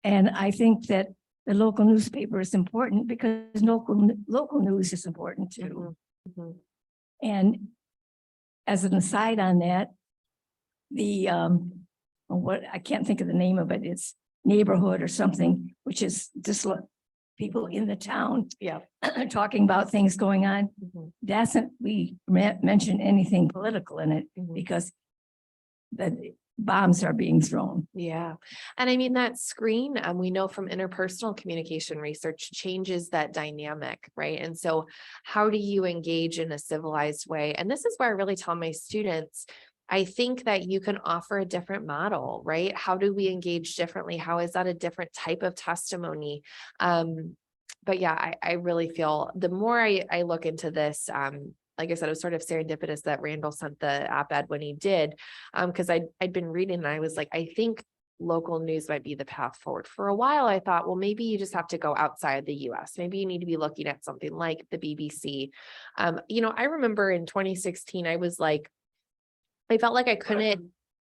And I think that the local newspaper is important because local news is important too. And as an aside on that, the what I can't think of the name of it, it's neighborhood or something, which is just people in the town talking about things going on. Doesn't we mention anything political in it because the bombs are being thrown. Yeah. And I mean, that screen, we know from interpersonal communication research changes that dynamic, right? And so how do you engage in a civilized way? And this is where I really tell my students, I think that you can offer a different model, right? How do we engage differently? How is that a different type of testimony? But yeah, I really feel the more I look into this, like I said, it was sort of serendipitous that Randall sent the op-ed when he did, because I'd been reading and I was like, I think local news might be the path forward. For a while, I thought, well, maybe you just have to go outside the US. Maybe you need to be looking at something like the BBC. You know, I remember in 2016, I was like, I felt like I couldn't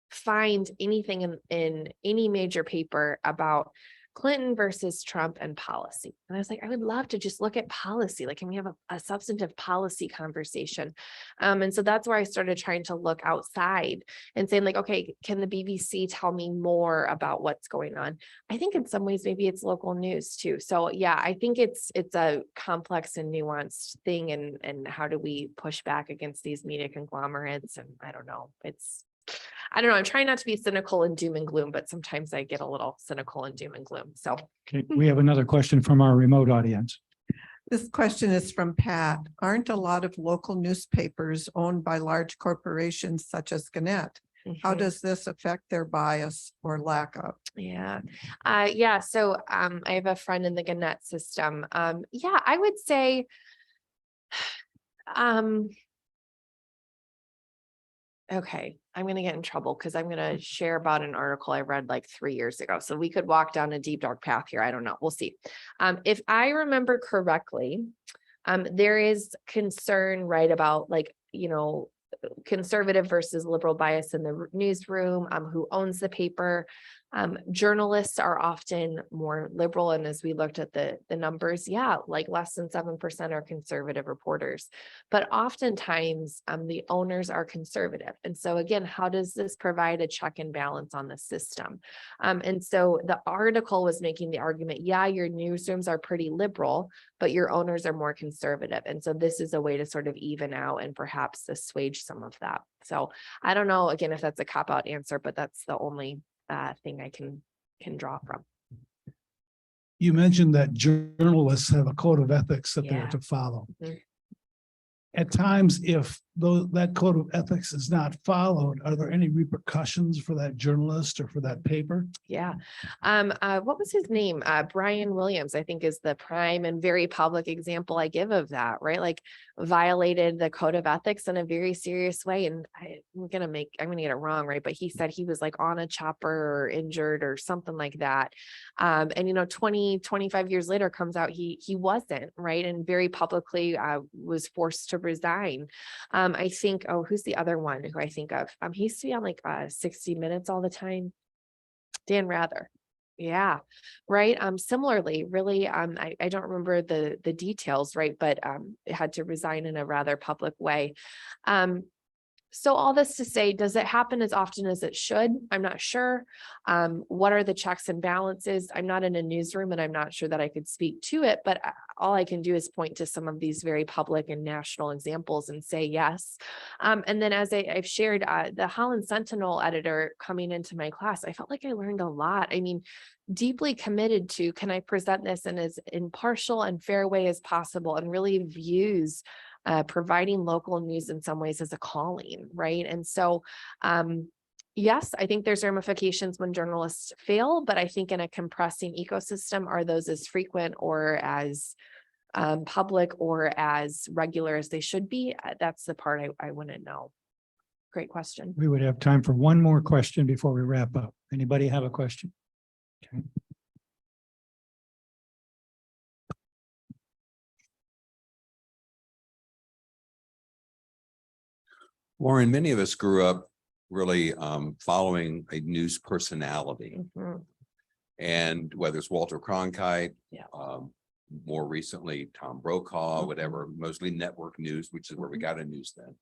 find anything in any major paper about Clinton versus Trump and policy. And I was like, I would love to just look at policy. Like, can we have a substantive policy conversation? And so that's where I started trying to look outside and saying like, okay, can the BBC tell me more about what's going on? I think in some ways, maybe it's local news too. So yeah, I think it's a complex and nuanced thing. And how do we push back against these media conglomerates? And I don't know. I don't know. I'm trying not to be cynical and doom and gloom, but sometimes I get a little cynical and doom and gloom. So Okay, we have another question from our remote audience. This question is from Pat. Aren't a lot of local newspapers owned by large corporations such as Gannett? How mhm. does this affect their bias or lack of? Yeah. Yeah. So I have a friend in the Gannett system. Yeah, I would say okay, I'm going to get in trouble because I'm going to share about an article I read like 3 years ago. So we could walk down a deep, dark path here. I don't know. We'll see. If I remember correctly, there is concern, right, about like, conservative versus liberal bias in the newsroom, who owns the paper. Journalists are often more liberal. And as we looked at the numbers, yeah, like less than 7% are conservative reporters, but oftentimes the owners are conservative. And so again, how does this provide a check and balance on the system? And so the article was making the argument, yeah, your newsrooms are pretty liberal, but your owners are more conservative. And so this is a way to sort of even out and perhaps assuage some of that. So I don't know, again, if that's a cop-out answer, but that's the only thing I can draw from. You mentioned that journalists have a code of ethics that they're Yeah. to follow. Mhm. At times, if that code of ethics is not followed, are there any repercussions for that journalist or for that paper? Yeah. What was his name? Brian Williams, I think, is the prime and very public example I give of that, right? Like violated the code of ethics in a very serious way. And I'm gonna get it wrong, right? But he said he was like on a chopper or injured or something like that. And 25 years later comes out he wasn't, right? And very publicly was forced to resign. I think, who's the other one who I think of? He used to be on like 60 Minutes all the time. Dan Rather. Yeah. Right. Similarly, really, I don't remember the details, right? But it had to resign in a rather public way. So all this to say, does it happen as often as it should? I'm not sure. What are the checks and balances? I'm not in a newsroom and I'm not sure that I could speak to it, but all I can do is point to some of these very public and national examples and say yes. And then as I've shared, the Holland Sentinel editor coming into my class, I felt like I learned a lot. I mean, deeply committed to, can I present this in as impartial and fair way as possible, and really views providing local news in some ways as a calling, right? And so, yes, I think there's ramifications when journalists fail, but I think in a compressing ecosystem, are those as frequent or as public or as regular as they should be? That's the part I wouldn't know. Great question. We would have time for one more question before we wrap up. Anybody have a question? Okay. Warren, many of us grew up really following a news personality. Mhm. And whether it's Walter Cronkite, Yeah. more recently, Tom Brokaw, whatever, mostly network news, which is where we got a news then.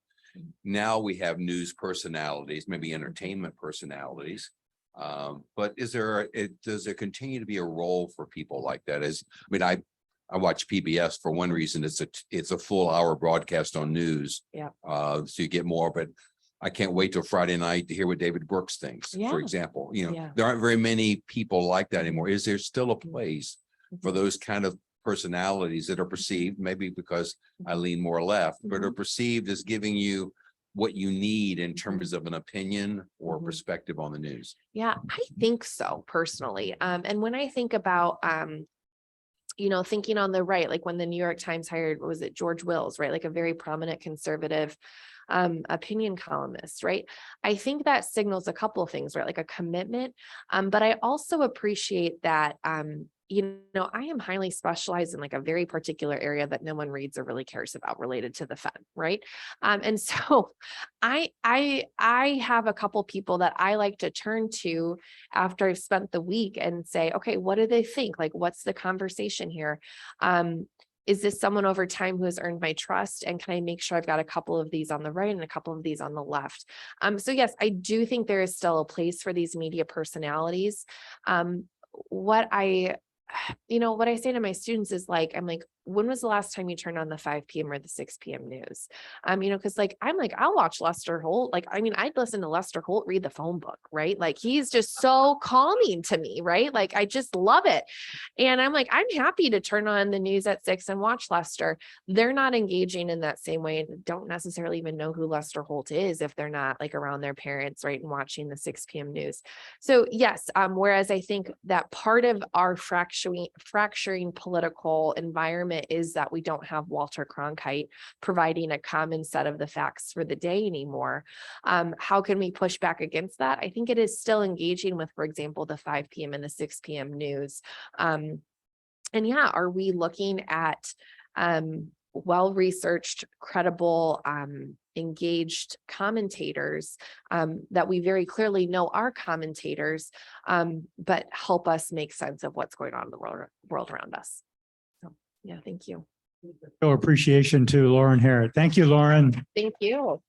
Now we have news personalities, maybe entertainment personalities. But does there continue to be a role for people like that? I watch PBS for one reason. It's a full hour broadcast on news. Yeah. So you get more, but I can't wait till Friday night to hear what David Brooks thinks, Yeah. for example. Yeah. There aren't very many people like that anymore. Is there still a place for those kind of personalities that are perceived, maybe because I lean more left, but are perceived as giving you what you need in terms of an opinion or perspective on the news? Yeah, I think so personally. And when I think about, thinking on the right, like when the New York Times hired, what was it, George Wills, right? Like a very prominent conservative opinion columnist, right? I think that signals a couple of things, right? Like a commitment. But I also appreciate that I am highly specialized in like a very particular area that no one reads or really cares about related to the Fed, right? And so I have a couple people that I like to turn to after I've spent the week and say, okay, what do they think? Like, what's the conversation here? Is this someone over time who has earned my trust? And can I make sure I've got a couple of these on the right and a couple of these on the left? So yes, I do think there is still a place for these media personalities. What I say to my students is like, I'm like, when was the last time you turned on the 5 p.m. or the 6 p.m. news? Because I'll watch Lester Holt. I'd listen to Lester Holt read the phone book, right? Like, he's just so calming to me, right? Like, I just love it. And I'm like, I'm happy to turn on the news at 6 and watch Lester. They're not engaging in that same way and don't necessarily even know who Lester Holt is if they're not like around their parents, right? And watching the 6 p.m. news. So yes, whereas I think that part of our fracturing political environment is that we don't have Walter Cronkite providing a common set of the facts for the day anymore. How can we push back against that? I think it is still engaging with, for example, the 5 p.m. and the 6 p.m. news. And yeah, are we looking at well-researched, credible, engaged commentators that we very clearly know are commentators, but help us make sense of what's going on in the world around us. So yeah, thank you. So appreciation to Lauren Hearit. Thank you, Lauren. Thank you.